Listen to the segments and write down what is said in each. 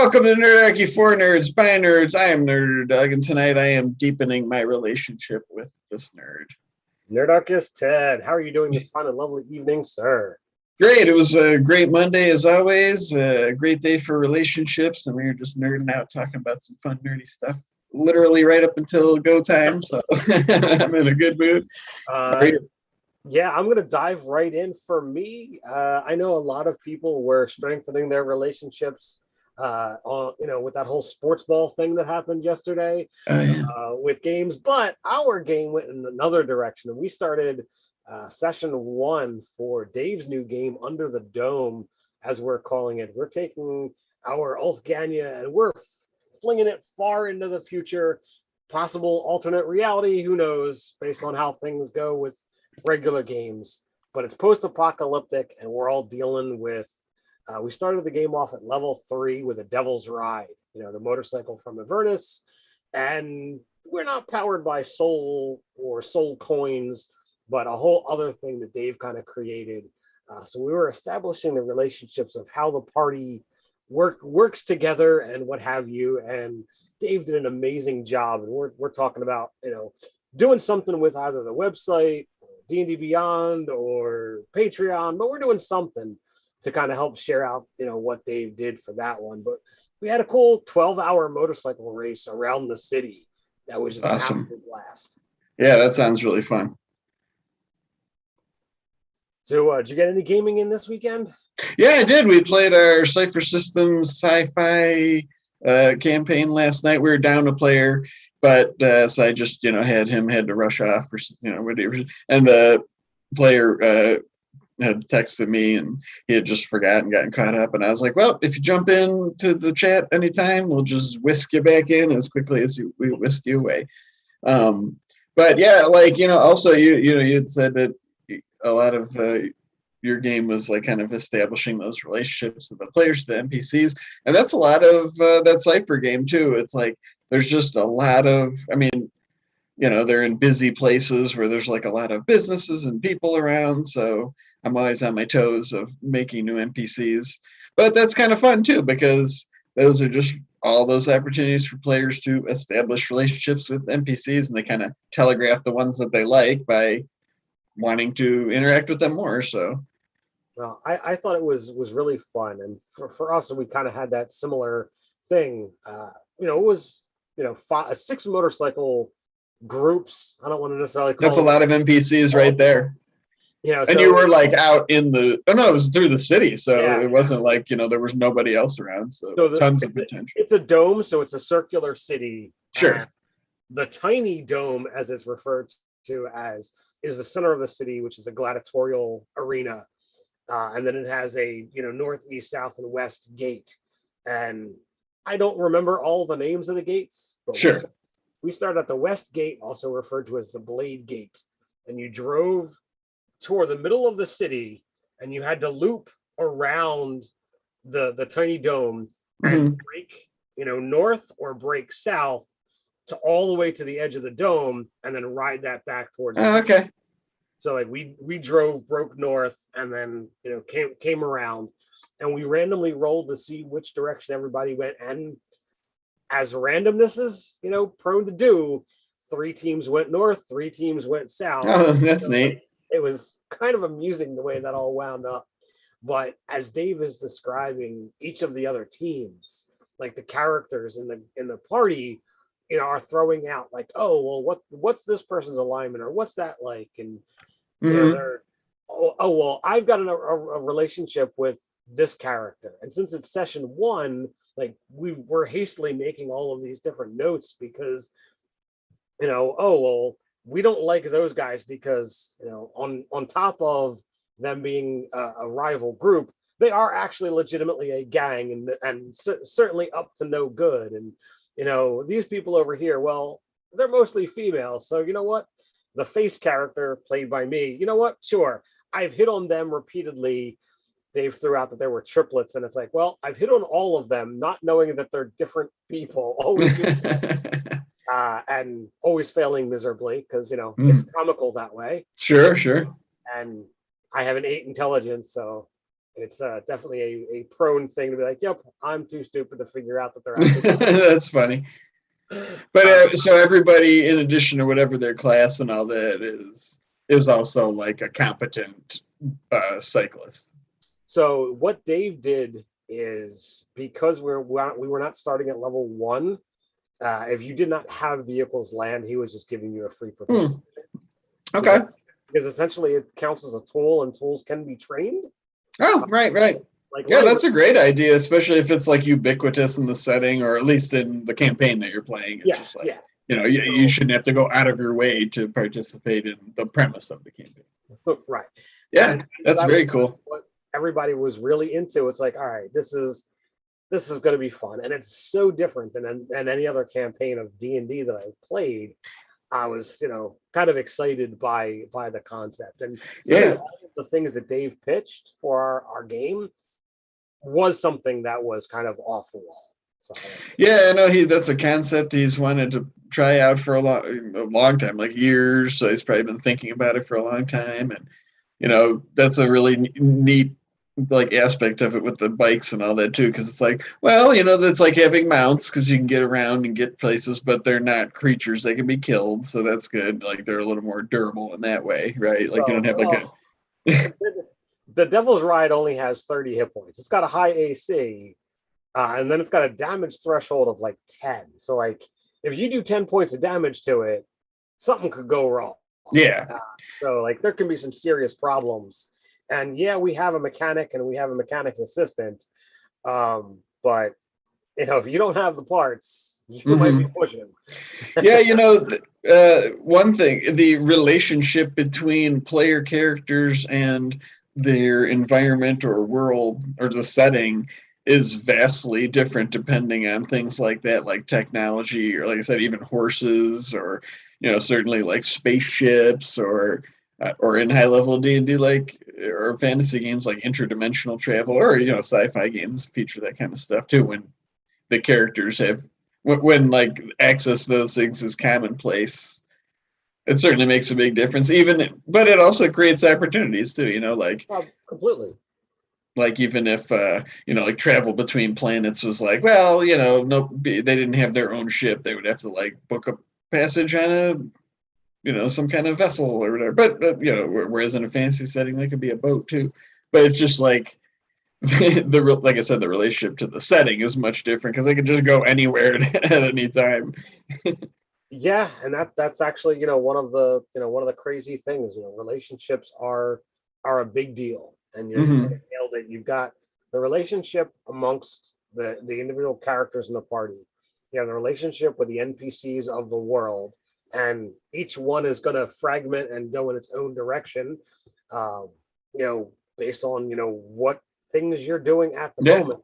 Welcome to Nerdarchy for Nerds by Nerds. I am Nerdarchy, and tonight I am deepening my relationship with this nerd. Nerdarchy Ted, how are you doing this fine and lovely evening, sir? Great. It was a great Monday as always. A great day for relationships, and we were just nerding out talking about some fun nerdy stuff. Literally right up until go time, so I'm in a good mood. Yeah, I'm going to dive right in. For me, I know a lot of people were strengthening their relationships with that whole sports ball thing that happened yesterday with games, but our game went in another direction, and we started session one for Dave's new game, Under the Dome, as we're calling it. We're taking our Ulfgania and we're flinging it far into the future, possible alternate reality, who knows, based on how things go with regular games. But it's post-apocalyptic, and we're all dealing with we started the game off at level 3 with a Devil's Ride, the motorcycle from Avernus, and we're not powered by soul or soul coins, but a whole other thing that Dave kind of created. So we were establishing the relationships of how the party works together and what have you. And Dave did an amazing job. And we're talking about, doing something with either the website, D&D Beyond, or Patreon, but we're doing something to kind of help share out, what Dave did for that one. But we had a cool 12-hour motorcycle race around the city. That was just awesome. An absolute blast. Yeah, that sounds really fun. So did you get any gaming in this weekend? Yeah, I did. We played our Cypher Systems sci-fi campaign last night. We were down a player, but so I just, had to rush off or, whatever. And the player had texted me, and he had just forgotten, gotten caught up. And I was like, well, if you jump into the chat anytime, we'll just whisk you back in as quickly as we whisked you away. But yeah, also you had said that a lot of your game was like kind of establishing those relationships with the players, the NPCs, and that's a lot of that Cypher game too. It's like there's just a lot of, they're in busy places where there's like a lot of businesses and people around, so I'm always on my toes of making new NPCs. But that's kind of fun too, because those are just all those opportunities for players to establish relationships with NPCs, and they kind of telegraph the ones that they like by wanting to interact with them more. So well, I thought it was really fun, and for us, we kind of had that similar thing. It was 6 motorcycle groups. I don't want to necessarily call that's a lot of NPCs right there. And you were like out in it was through the city, so yeah, it wasn't like there was nobody else around, so tons of potential. It's a dome, so it's a circular city. Sure. The tiny dome, as it's referred to as, is the center of the city, which is a gladiatorial arena, and then it has a north, east, south, and west gate. And I don't remember all the names of the gates, but sure, we started at the west gate, also referred to as the Blade Gate, and you drove toward the middle of the city, and you had to loop around the tiny dome and break north or break south to all the way to the edge of the dome, and then ride that back towards okay. So like we drove, broke north, and then came around, and we randomly rolled to see which direction everybody went. And as randomness is prone to do, 3 teams went north, 3 teams went south. Oh, that's neat. It was kind of amusing the way that all wound up. But as Dave is describing each of the other teams, like the characters in the party, are throwing out like, oh, well, what's this person's alignment, or what's that like? And they're, well, I've got a relationship with this character. And since it's session 1, like we're hastily making all of these different notes because, we don't like those guys because, on top of them being a rival group, they are actually legitimately a gang and certainly up to no good. And, these people over here, well, they're mostly female. So you know what? The face character played by me, sure, I've hit on them repeatedly. Dave threw out that there were triplets, and it's like, well, I've hit on all of them, not knowing that they're different people. And always failing miserably because, it's comical that way. Sure. And I have an 8 intelligence, so It's definitely a prone thing to be like, yep, I'm too stupid to figure out that they're actually. That's funny. But so everybody, in addition to whatever their class and all that is also like a competent cyclist. So what Dave did is, because we were not starting at level 1. If you did not have vehicles land, he was just giving you a free proficiency. Okay. Because essentially it counts as a tool, and tools can be trained. Oh, right. Like, yeah, that's a great idea, especially if it's like ubiquitous in the setting, or at least in the campaign that you're playing. It's just like, you shouldn't have to go out of your way to participate in the premise of the campaign. Right. Yeah, and that's very cool. What everybody was really into. It's like, all right, this is going to be fun, and it's so different than any other campaign of D&D that I've played. I was, kind of excited by the concept, and all of the things that Dave pitched for our game was something that was kind of off the wall. So, yeah, I know that's a concept he's wanted to try out for a long time, like years. So he's probably been thinking about it for a long time, and that's a really neat like aspect of it with the bikes and all that too, because it's like, well, that's like having mounts, because you can get around and get places, but they're not creatures, they can be killed, so that's good. Like, they're a little more durable in that way, right? Like, you don't have like the Devil's Ride only has 30 hit points. It's got a high AC, and then it's got a damage threshold of like 10. So like, if you do 10 points of damage to it, something could go wrong. So like, there can be some serious problems. And yeah, we have a mechanic and we have a mechanic's assistant. But if you don't have the parts, you might be pushing. One thing, the relationship between player characters and their environment or world or the setting is vastly different depending on things like that, like technology, or like I said, even horses, or certainly like spaceships, or in high level D&D, like, or fantasy games like interdimensional travel, or sci-fi games feature that kind of stuff too, when the characters have when like access to those things is commonplace. It certainly makes a big difference, but it also creates opportunities too, like completely. Like, even if like travel between planets was like, well, no, they didn't have their own ship, they would have to like book a passage on a some kind of vessel or whatever. But whereas in a fantasy setting, they could be a boat too. But it's just like like I said, the relationship to the setting is much different, because they can just go anywhere at any time. Yeah, and that's actually one of the crazy things. Relationships are a big deal, and you nailed it. You've got the relationship amongst the individual characters in the party. You have the relationship with the NPCs of the world, and each one is going to fragment and go in its own direction, based on what things you're doing at the moment.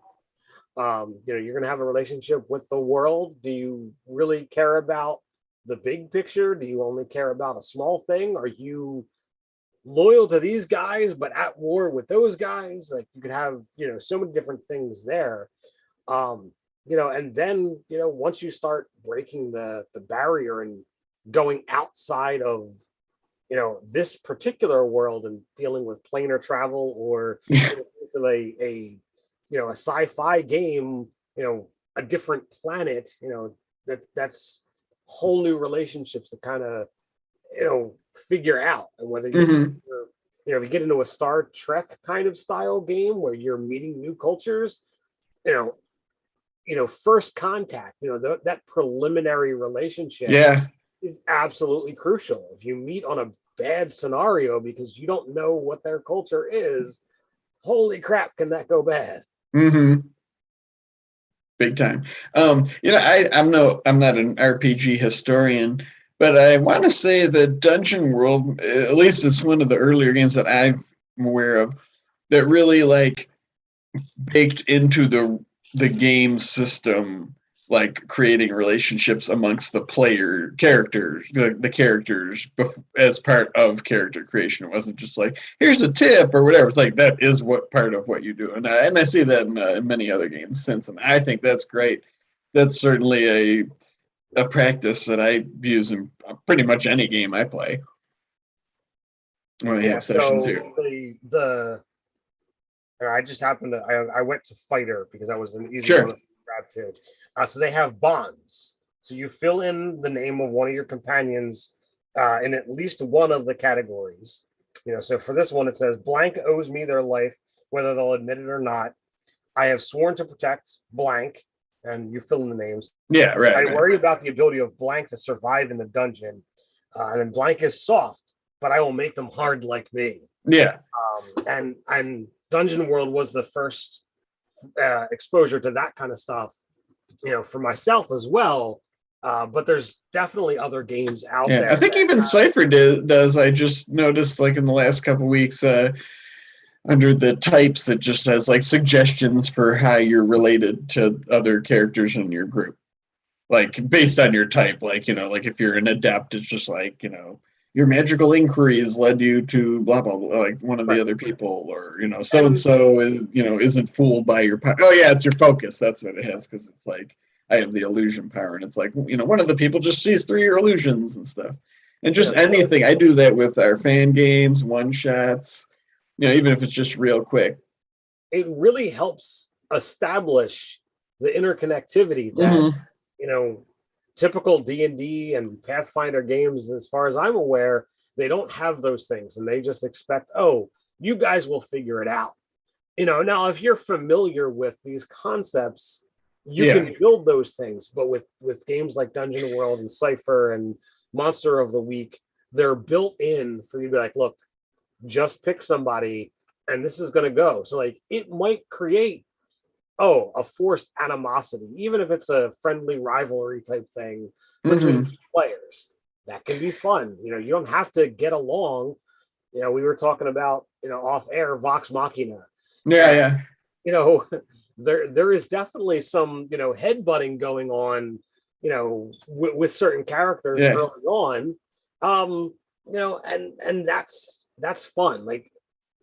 You're going to have a relationship with the world. Do you really care about the big picture? Do you only care about a small thing? Are you loyal to these guys but at war with those guys? Like, you could have so many different things there. And then once you start breaking the barrier and going outside of this particular world and dealing with planar travel, or a sci-fi game, a different planet, that's whole new relationships to kind of figure out. And whether if you get into a Star Trek kind of style game where you're meeting new cultures, first contact, that preliminary relationship is absolutely crucial. If you meet on a bad scenario because you don't know what their culture is, holy crap, can that go bad? Big time. I'm not an RPG historian, but I want to say that Dungeon World, at least it's one of the earlier games that I'm aware of, that really like baked into the game system, like creating relationships amongst the player characters, the characters as part of character creation. It wasn't just like, here's a tip or whatever. It's like, that is what part of what you do. And I see that in many other games since, and I think that's great. That's certainly a practice that I use in pretty much any game I play when I have sessions here. And I just happened to I went to fighter because that was an easy Sure. one to grab too. So they have bonds. So you fill in the name of one of your companions in at least one of the categories. So for this one, it says blank owes me their life, whether they'll admit it or not. I have sworn to protect blank, and you fill in the names. Yeah, right, I right. worry about the ability of blank to survive in the dungeon. And then blank is soft, but I will make them hard like me. Yeah. And Dungeon World was the first exposure to that kind of stuff, for myself as well. But there's definitely other games out Yeah, there. I think even Cypher does. I just noticed, like in the last couple of weeks, under the types, it just says like suggestions for how you're related to other characters in your group, like based on your type. Like like if you're an adept, it's just like your magical inquiries led you to blah blah blah, like one of the other people, or so and so is isn't fooled by your power. Oh yeah, it's your focus. That's what it has, because it's like I have the illusion power, and it's like one of the people just sees through your illusions and stuff, and just anything. I do that with our fan games, one shots. Even if it's just real quick. It really helps establish the interconnectivity that typical D&D and Pathfinder games, as far as I'm aware, they don't have those things, and they just expect, oh, you guys will figure it out. Now if you're familiar with these concepts, you can build those things, but with games like Dungeon World and Cypher and Monster of the Week, they're built in for you to be like, look, just pick somebody and this is going to go. So like it might create a forced animosity, even if it's a friendly rivalry type thing between players. That can be fun. You don't have to get along. We were talking about off air Vox Machina. Yeah. There is definitely some headbutting going on with certain characters early on. And that's fun. Like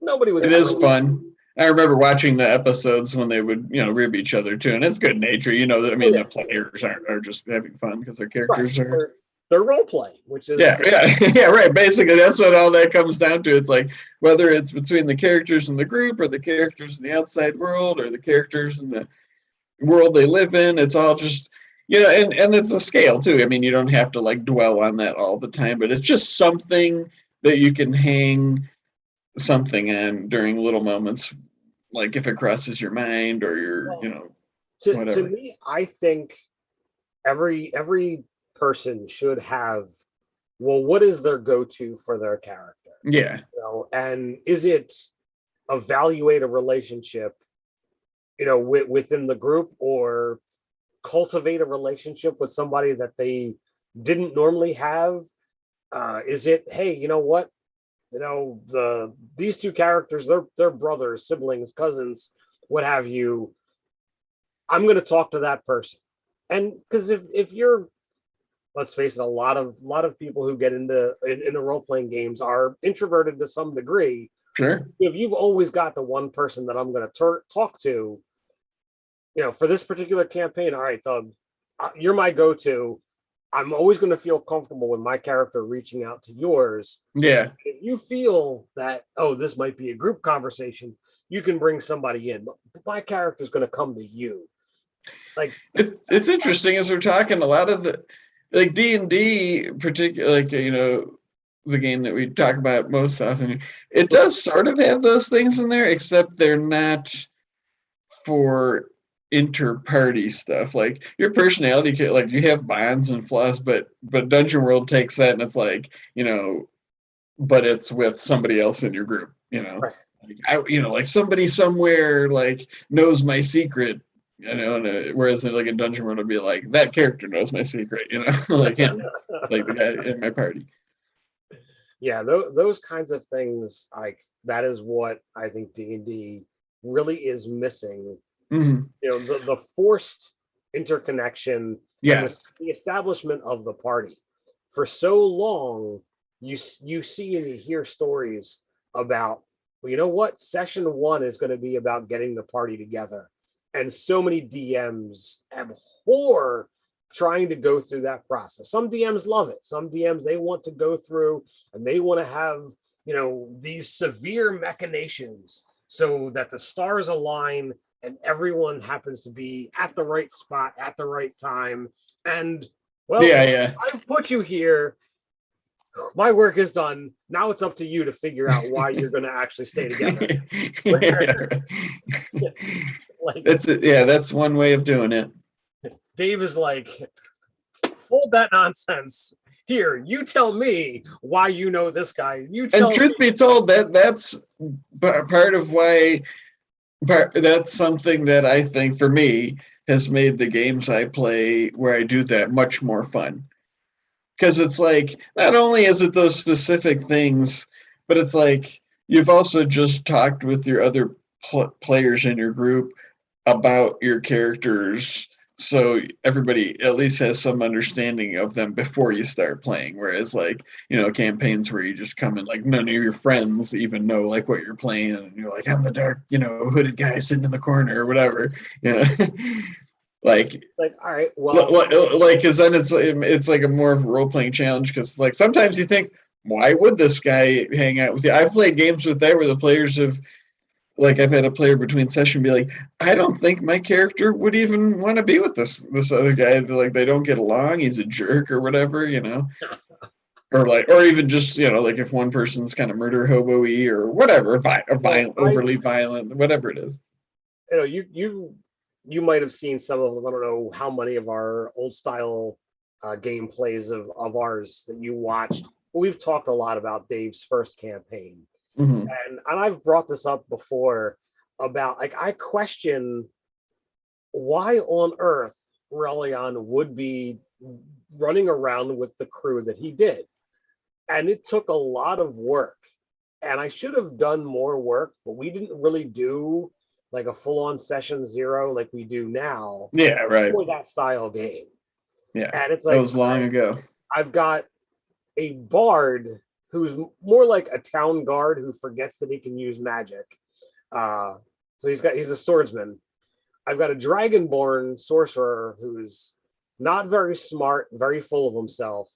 nobody was. It is fun. I remember watching the episodes when they would, rib each other too, and it's good nature. The players are just having fun because their characters are. They're role play, which is yeah, right. Basically, that's what all that comes down to. It's like whether it's between the characters in the group or the characters in the outside world or the characters in the world they live in. It's all just and it's a scale too. I mean, you don't have to like dwell on that all the time, but it's just something that you can hang something on during little moments, like if it crosses your mind or your whatever. To me, I think every person should have, well, what is their go-to for their character? And is it evaluate a relationship within the group, or cultivate a relationship with somebody that they didn't normally have? Is it, hey, you know what, these two characters, they're brothers, siblings, cousins, what have you. I'm going to talk to that person. And because if you're, let's face it, a lot of people who get into role-playing games are introverted to some degree. Sure. If you've always got the one person that I'm going to talk to, for this particular campaign, all right, Doug, you're my go-to. I'm always going to feel comfortable with my character reaching out to yours. Yeah. If you feel that, this might be a group conversation, you can bring somebody in, but my character is going to come to you. Like it's interesting as we're talking, a lot of the like D&D, particularly, like the game that we talk about most often, it does sort of have those things in there, except they're not for inter-party stuff. Like your personality, like you have bonds and flaws, but Dungeon World takes that and it's like but it's with somebody else in your group. Right. Like somebody somewhere like knows my secret. Whereas like in Dungeon World, it'd be like that character knows my secret. Like him, like the guy in my party. Yeah, those kinds of things, like that is what I think D&D really is missing. The forced interconnection, yes, and the establishment of the party. For so long, you see and you hear stories about, well, you know what, session 1 is going to be about getting the party together, and so many DMs abhor trying to go through that process. Some DMs love it. Some DMs, they want to go through and they want to have these severe machinations so that the stars align and everyone happens to be at the right spot at the right time. And well, Yeah. I've put you here. My work is done. Now it's up to you to figure out why you're going to actually stay together. Like, that's one way of doing it. Dave is like, fold that nonsense. Here, you tell me why you know this guy. You tell and truth be told, that's part of why. That's something that I think for me has made the games I play where I do that much more fun. Because it's like, not only is it those specific things, but it's like you've also just talked with your other players in your group about your characters, so everybody at least has some understanding of them before you start playing. Whereas, like, campaigns where you just come in, like, none of your friends even know like what you're playing, and you're like, I'm the dark, hooded guy sitting in the corner or whatever. Like, all right, well, like, because then it's like a more of a role-playing challenge, because like sometimes you think, why would this guy hang out with you? I've played games with that where the players have, like, I've had a player between session be like, I don't think my character would even want to be with this other guy. They're like, they don't get along, he's a jerk or whatever, or even just, like if one person's kind of murder hobo-y or whatever, overly violent, whatever it is. You might have seen some of them. I don't know how many of our old style gameplays of ours that you watched. We've talked a lot about Dave's first campaign. Mm-hmm. And I've brought this up before about, like, I question why on earth Relion would be running around with the crew that he did. And it took a lot of work. And I should have done more work, but we didn't really do like a full-on session 0 like we do now. Yeah, right. For that style game. Yeah. And it's like, that was long ago. I've got a bard who's more like a town guard who forgets that he can use magic. So he's a swordsman. I've got a dragonborn sorcerer who's not very smart, very full of himself,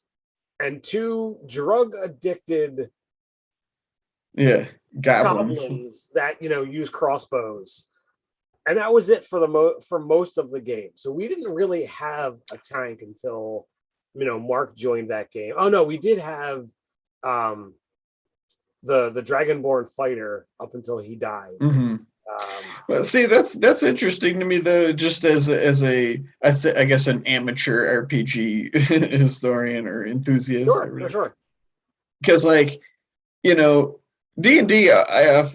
and 2 drug-addicted goblins that use crossbows. And that was it for most of the game. So we didn't really have a tank until Mark joined that game. Oh no, we did have the Dragonborn fighter up until he died. Mm-hmm. Well, see, that's interesting to me, though, just as I guess an amateur RPG historian or enthusiast. Sure. Because, like, D&D, I've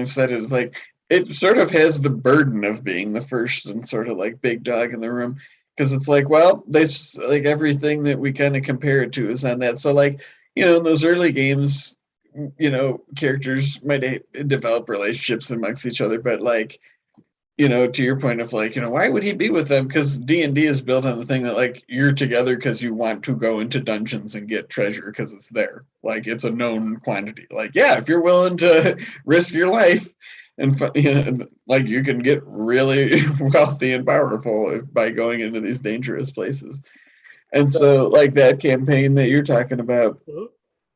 said it, is like, it sort of has the burden of being the first and sort of like big dog in the room, because it's like, well, that's like everything that we kind of compare it to is on that. So, like, in those early games, characters might develop relationships amongst each other, but, like, to your point of, like, why would he be with them? Because D&D is built on the thing that, like, you're together because you want to go into dungeons and get treasure because it's there. Like, it's a known quantity. Like, yeah, if you're willing to risk your life, and like, you can get really wealthy and powerful by going into these dangerous places. And so, like, that campaign that you're talking about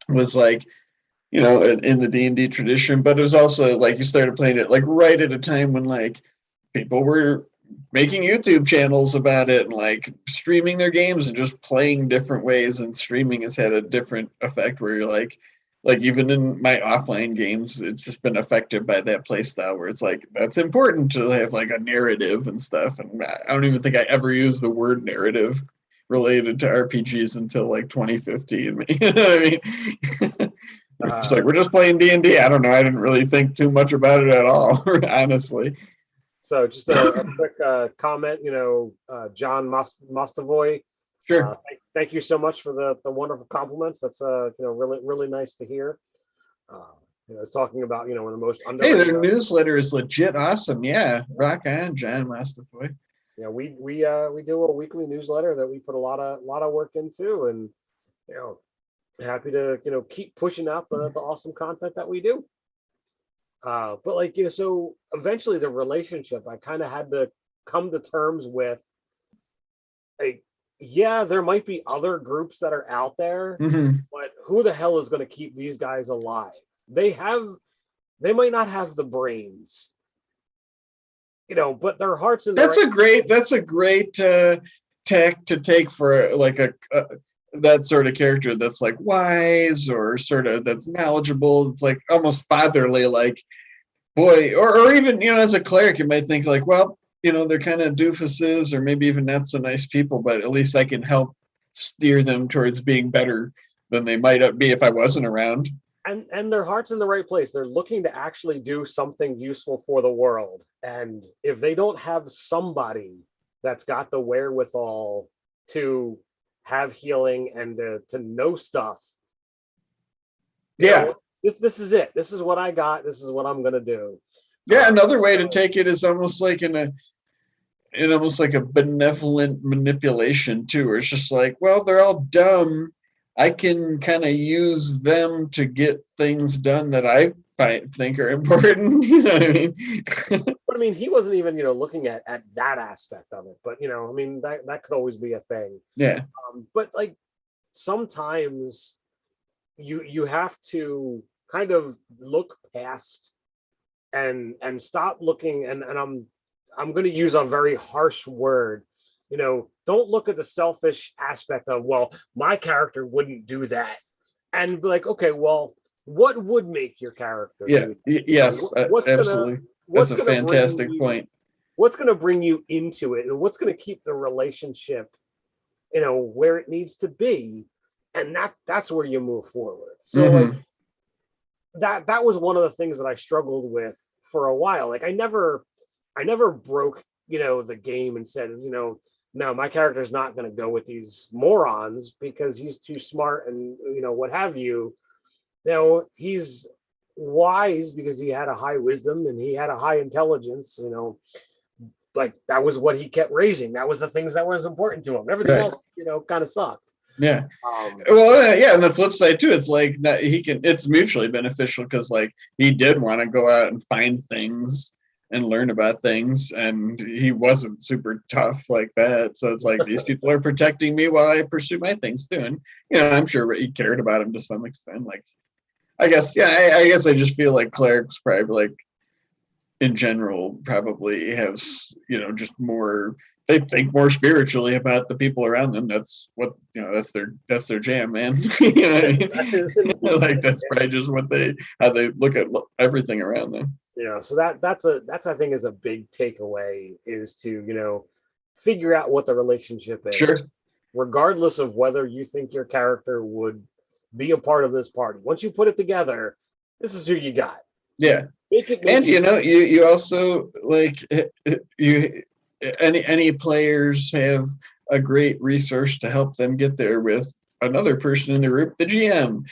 was like, in the D&D tradition, but it was also like you started playing it like right at a time when, like, people were making YouTube channels about it and, like, streaming their games and just playing different ways, and streaming has had a different effect where you're like even in my offline games, it's just been affected by that play style where it's like, that's important to have like a narrative and stuff. And I don't even think I ever used the word narrative related to RPGs until like 2015. You know what I mean? It's like, we're just playing D&D. I don't know. I didn't really think too much about it at all, honestly. So just a quick comment, John Mostavoy. Sure. Thank you so much for the wonderful compliments. That's really, really nice to hear. It's talking about, one of the most underrated. Hey, their newsletter is legit awesome. Yeah. Rock on, John Mostavoy. Yeah, we do a weekly newsletter that we put a lot of work into, and happy to keep pushing out the awesome content that we do. But, like, so eventually the relationship, I kind of had to come to terms with, like, yeah, there might be other groups that are out there, mm-hmm. but who the hell is going to keep these guys alive? They have They might not have the brains, but their hearts in the That's right. a great tack to take for like a that sort of character that's like wise or sort of that's knowledgeable. It's like almost fatherly, like boy, or even as a cleric, you might think like, well, they're kind of doofuses or maybe even not so nice people, but at least I can help steer them towards being better than they might be if I wasn't around. And their heart's in the right place. They're looking to actually do something useful for the world. And if they don't have somebody that's got the wherewithal to have healing and to know stuff, Yeah. This is it. This is what I got. This is what I'm gonna do. Yeah, another way to take it is almost like in almost like a benevolent manipulation too, where it's just like, well, they're all dumb. I can kind of use them to get things done that I think are important. You know what I mean? But I mean, he wasn't even, looking at that aspect of it. But I mean, that could always be a thing. Yeah. But like sometimes you have to kind of look past and stop looking. And I'm going to use a very harsh word. Don't look at the selfish aspect of, well, my character wouldn't do that, and be like, okay, well, what would make your character do that? Yes, absolutely. That's a fantastic point. What's going to bring you into it, and what's going to keep the relationship, where it needs to be, and that's where you move forward. So like that was one of the things that I struggled with for a while. Like I never broke the game and said, no, my character's not going to go with these morons because he's too smart and what have you. He's wise because he had a high wisdom and he had a high intelligence. Like that was what he kept raising. That was the things that was important to him. Everything else, kind of sucked. Yeah. Well, yeah. And the flip side too, it's like that it's mutually beneficial because like he did want to go out and find things and learn about things, and he wasn't super tough like that. So it's like these people are protecting me while I pursue my things too. And I'm sure he cared about him to some extent. Like, I guess, yeah, I guess I just feel like clerics probably like in general probably have just more. They think more spiritually about the people around them. That's what that's their jam, man. You know what I mean? Like that's probably just how they look at everything around them. So that's I think is a big takeaway, is to figure out what the relationship is, sure, regardless of whether you think your character would be a part of this party. Once you put it together, this is who you got. Yeah, and you also like any players have a great resource to help them get there with another person in the group, the GM.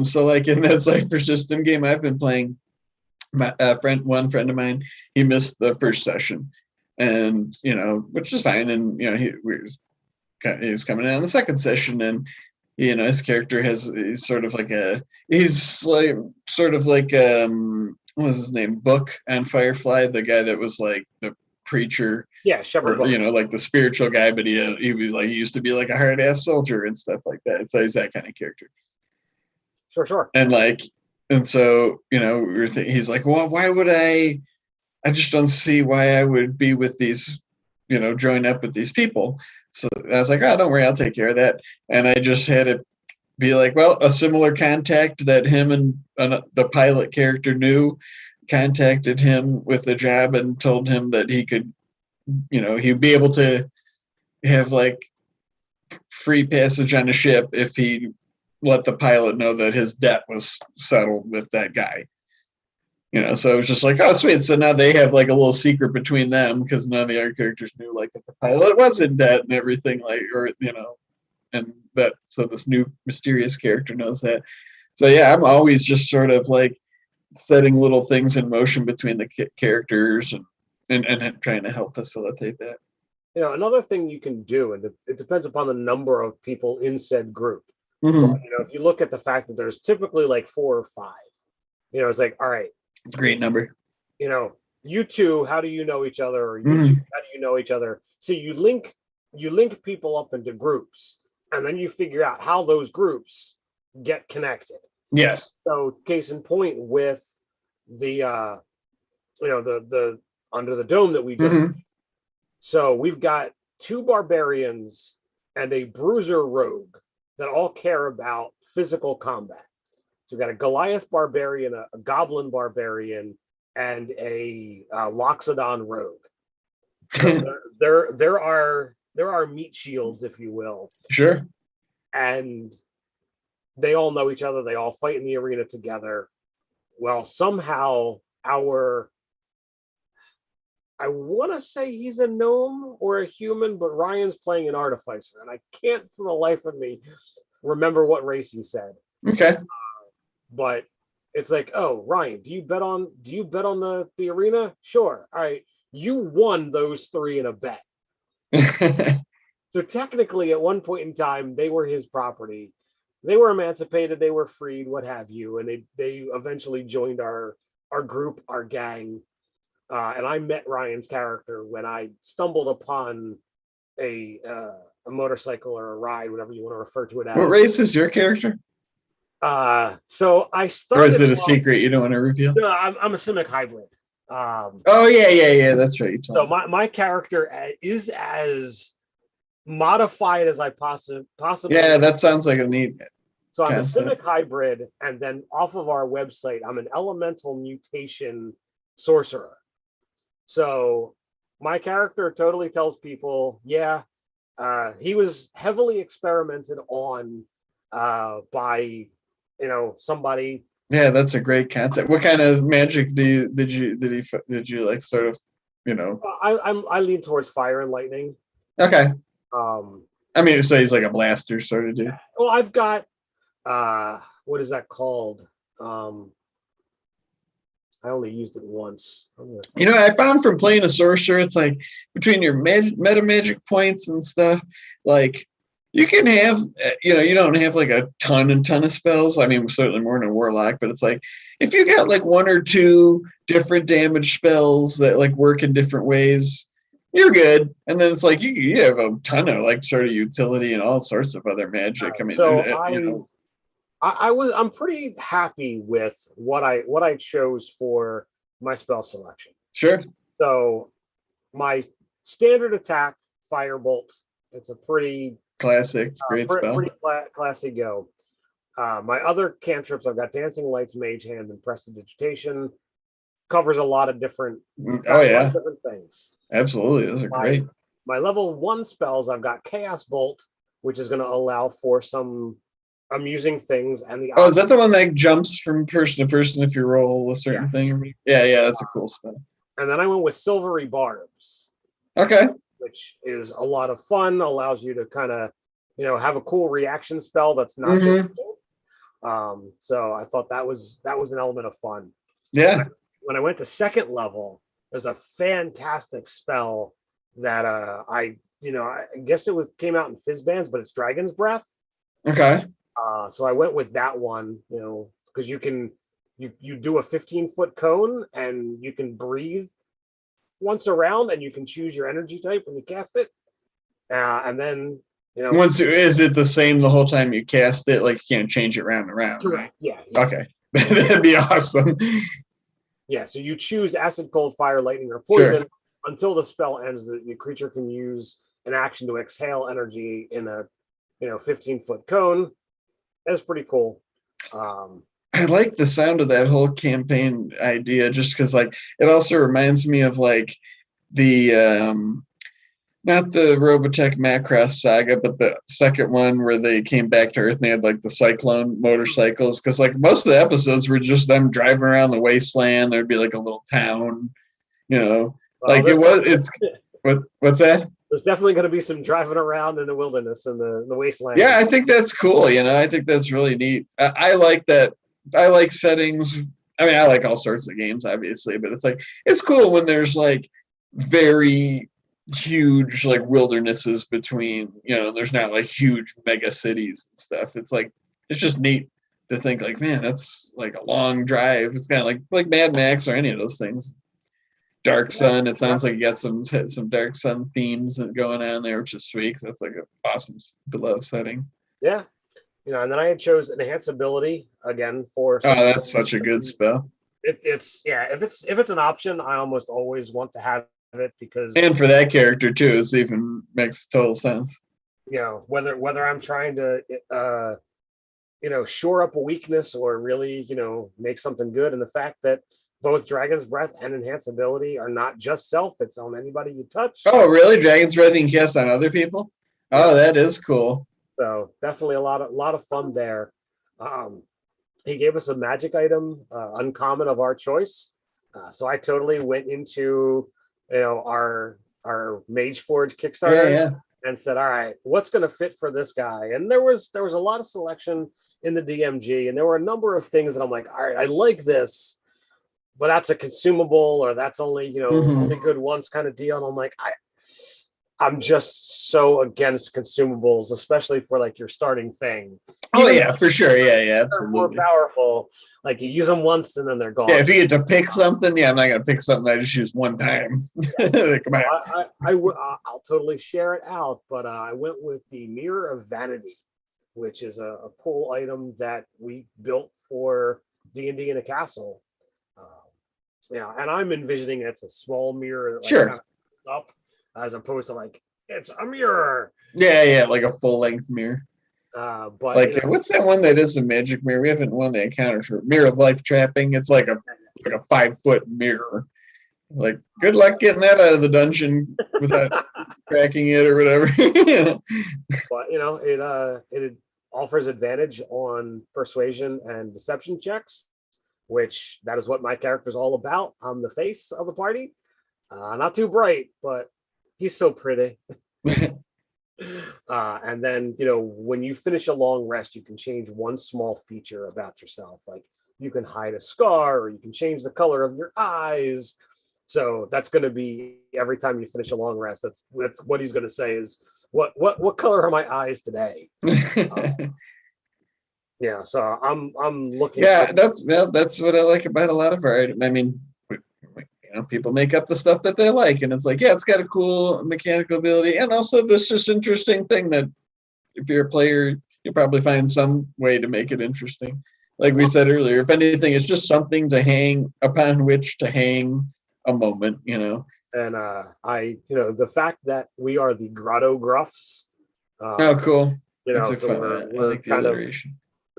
So like in that Cypher system game I've been playing, one friend of mine, he missed the first session, and which is fine, and he was coming in on the second session, and his character he's sort of like what was his name, Book on Firefly, the guy that was like the preacher, Shepherd, like the spiritual guy, but he was like, he used to be like a hard ass soldier and stuff like that. So he's that kind of character. Sure. And so, he's like, well, why would I just don't see why I would be with these, join up with these people. So I was like, oh, don't worry, I'll take care of that. And I just had it be like, well, a similar contact that him and the pilot character knew contacted him with a job and told him that he could, he'd be able to have like free passage on a ship if he let the pilot know that his debt was settled with that guy. So it was just like, oh, sweet. So now they have like a little secret between them because none of the other characters knew like that the pilot was in debt and everything, like, or, and that, so this new mysterious character knows that. So yeah, I'm always just sort of like setting little things in motion between the characters and trying to help facilitate that. Another thing you can do, and it depends upon the number of people in said group. Mm-hmm. But, if you look at the fact that there's typically like 4 or 5, it's like, all right, it's a great number. You two, how do you know each other? Or you two, how do you know each other? So you link people up into groups, and then you figure out how those groups get connected. Yes. So case in point with the the under the dome that we just. Mm-hmm. So we've got 2 barbarians and a bruiser rogue that all care about physical combat. So we've got a Goliath barbarian, a goblin barbarian, and a Loxodon rogue. So there are meat shields, if you will. Sure. And they all know each other. They all fight in the arena together. Well, somehow I want to say he's a gnome or a human, but Ryan's playing an artificer, and I can't for the life of me remember what race he said. Okay. But it's like, oh, Ryan, do you bet on the arena? Sure. All right. You won those 3 in a bet. So technically, at one point in time, they were his property. They were emancipated, they were freed, what have you, and they eventually joined our group, our gang. And I met Ryan's character when I stumbled upon a motorcycle or a ride, whatever you want to refer to it as. What race is your character? So I started. Or is it a secret you don't want to reveal? No, I'm a Simic hybrid. Oh yeah, that's right. So my character is as modified as I possibly. Yeah, that sounds like a neat. So I'm a Simic hybrid, and then off of our website, I'm an elemental mutation sorcerer. So my character totally tells people, yeah, he was heavily experimented on by somebody. Yeah, that's a great concept. What kind of magic did you like sort of, I lean towards fire and lightning. Okay. I mean, so he's like a blaster sort of dude. Well, I've got what is that called? I only used it once. I found from playing a sorcerer, it's like between your meta magic points and stuff, like you can have, you don't have like a ton of spells. I mean, certainly more than a warlock, but it's like if you got like 1 or 2 different damage spells that like work in different ways, you're good. And then it's like you have a ton of like sort of utility and all sorts of other magic. I mean, so I'm pretty happy with what I chose for my spell selection. Sure. So my standard attack, Firebolt. It's a pretty classic, great spell. Pretty classy go. My other cantrips, I've got Dancing Lights, Mage Hand, and Prestidigitation. Covers a lot of different. Different things. Absolutely, those are great. My level 1 spells, I've got Chaos Bolt, which is going to allow for some amusing things, and is that the one that jumps from person to person if you roll a certain thing? Yeah, that's a cool spell. And then I went with Silvery Barbs. Okay. Which is a lot of fun, allows you to kind of, have a cool reaction spell that's not just so I thought that was an element of fun. Yeah. When I went to 2nd level, there's a fantastic spell that I guess came out in Fizzbands, but it's Dragon's Breath. Okay. So I went with that one, because you do a 15-foot cone and you can breathe once around, and you can choose your energy type when you cast it. And then, is it the same the whole time you cast it? Like you can't change it round and round. Correct. Yeah. Okay. That'd be awesome. Yeah. So you choose acid, cold, fire, lightning, or poison until the spell ends. The creature can use an action to exhale energy in a 15-foot cone. That's pretty cool. I like the sound of that whole campaign idea, just because like it also reminds me of like the not the Robotech Macross saga, but the second one where they came back to Earth and they had like the Cyclone motorcycles, because like most of the episodes were just them driving around the wasteland. There'd be like a little town, what's that? There's definitely going to be some driving around in the wilderness and the wasteland. Yeah, I think that's cool. I think that's really neat. I like that. I like settings. I mean, I like all sorts of games, obviously, but it's like it's cool when there's like very huge like wildernesses between. There's not like huge mega cities and stuff. It's like it's just neat to think like, man, that's like a long drive. It's kind of like Mad Max or any of those things. Dark Sun. It sounds like you got some Dark Sun themes going on there, which is sweet. That's like an awesome, beloved setting. Yeah, and then I had chose Enhance Ability again for. Oh, that's such a good spell. It's if it's an option, I almost always want to have it because And for that character too, it even makes total sense. Whether I'm trying to shore up a weakness or really make something good, and the fact that both Dragon's Breath and Enhance Ability are not just self, it's on anybody you touch. Oh, really? Dragon's Breath you can cast on other people? Oh, that is cool. So definitely a lot of fun there. He gave us a magic item, uncommon of our choice. So I totally went into our Mage Forge Kickstarter and said, all right, what's going to fit for this guy? And there was a lot of selection in the DMG, and there were a number of things that I'm like, all right, I like this, but that's a consumable, or that's only only good once kind of deal. And I'm like, I'm just so against consumables, especially for like your starting thing. Oh yeah, for sure. Yeah, absolutely. More powerful. Like you use them once and then they're gone. Yeah, if you get to pick something, I'm not gonna pick something I just use one time. Come on. I'll totally share it out, but I went with the Mirror of Vanity, which is a cool item that we built for D&D in a castle. And I'm envisioning it's a small mirror that sure. kind of up, as opposed to like it's a mirror. Yeah, like a full length mirror. But like what's that one that is a magic mirror? We haven't won the encounter for Mirror of Life Trapping. It's like a 5-foot mirror. Like good luck getting that out of the dungeon without cracking it or whatever. But it offers advantage on persuasion and deception checks, which that is what my character's all about. I'm the face of the party. Not too bright, but he's so pretty. And then when you finish a long rest, you can change one small feature about yourself, like you can hide a scar, or you can change the color of your eyes. So that's going to be every time you finish a long rest. That's what he's going to say is what color are my eyes today? Yeah, so I'm looking. Yeah, that's what I like about a lot of art. I mean, people make up the stuff that they like, and it's like, yeah, it's got a cool mechanical ability, and also this just interesting thing that if you're a player, you'll probably find some way to make it interesting. Like we said earlier, if anything, it's just something to hang upon which to hang a moment, And the fact that we are the Grotto Gruffs. Oh, cool. That's so we're like kind of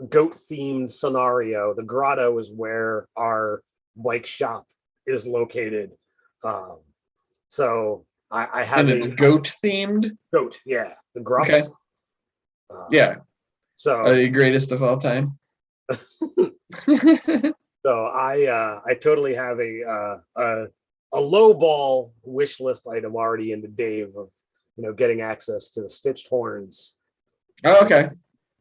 goat themed scenario. The grotto is where our bike shop is located. So I have and it's goat themed. Goat, yeah, the Gruffs. Okay. Yeah. So are the greatest of all time. So I totally have a low ball wish list item already into Dave of getting access to the stitched horns. Oh, okay.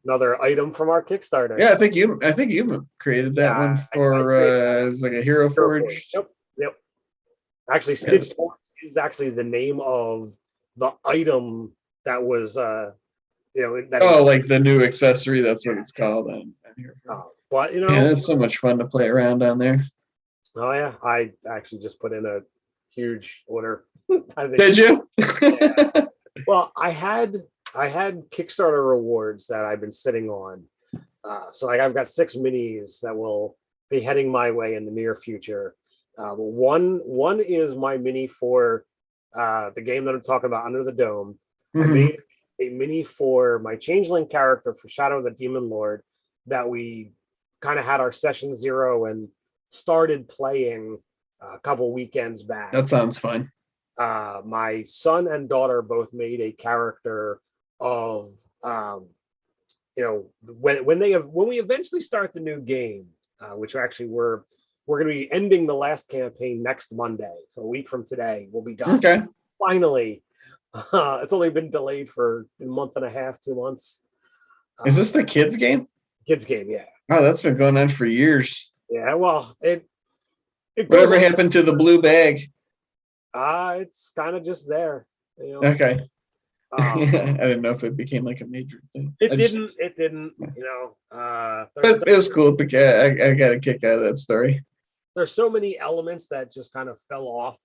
Another item from our Kickstarter. Yeah, I think you created that one for it's like a Hero Forge. Yep. Actually, Stitched Horns is actually the name of the item that was like the new accessory. That's what it's called. But it's so much fun to play around on there. Oh yeah, I actually just put in a huge order. Did you? Yeah. Well, I had Kickstarter rewards that I've been sitting on. So like I've got 6 minis that will be heading my way in the near future. One is my mini for the game that I'm talking about, Under the Dome. I made a mini for my Changeling character for Shadow of the Demon Lord that we kind of had our session 0 and started playing a couple weekends back. That sounds fun. My son and daughter both made a character of when we eventually start the new game, which actually we're going to be ending the last campaign next Monday, so a week from today we'll be done. Okay. Finally. It's only been delayed for a month and a half, 2 months. Is this the kids game? Kids game, yeah. Oh, that's been going on for years. Yeah, well, it whatever happened to the blue bag? It's kind of just there. Okay. I didn't know if it became like a major thing. It didn't. But it was cool because I got a kick out of that story. There's so many elements that just kind of fell off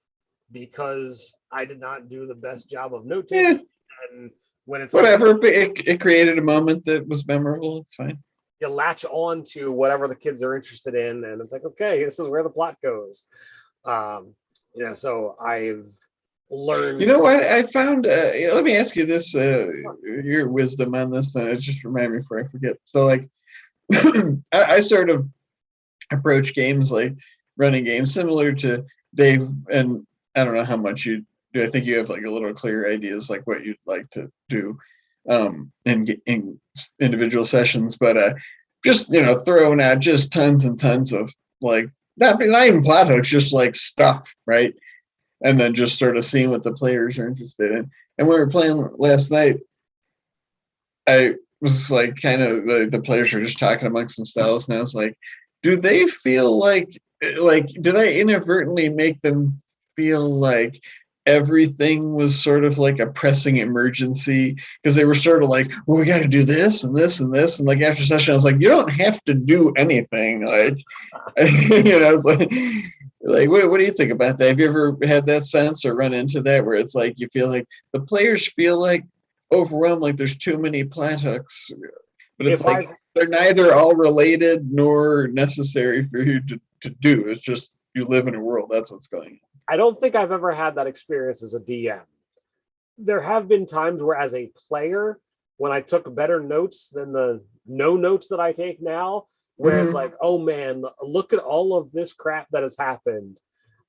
because I did not do the best job of note taking. And when it's whatever, but it created a moment that was memorable. It's fine. you latch on to whatever the kids are interested in, and it's like, okay, this is where the plot goes. So I've learned. You know what? I found. Let me ask you this. Your wisdom on this. Just remind me before I forget. So, like, I sort of approach games like running games similar to Dave, and I don't know how much you do. I think you have like a little clear ideas like what you'd like to do in individual sessions, but just throwing out just tons and tons of like not even plot hooks, just like stuff, right? And then just sort of seeing what the players are interested in. And when we were playing last night, I was like, kind of the players were just talking amongst themselves, and I was like, do they feel like did I inadvertently make them feel like everything was sort of like a pressing emergency? Because they were sort of like, well, we got to do this and this and this, and like after session, I was like, you don't have to do anything, like it's like what do you think about that? Have you ever had that sense or run into that where it's like you feel like the players feel like overwhelmed, like there's too many plot hooks, but it's like they're neither all related nor necessary for you to do. It's just you live in a world. That's what's going on. I don't think I've ever had that experience as a DM. There have been times where, as a player, when I took better notes than the no notes that I take now, where it's like, oh man, look at all of this crap that has happened.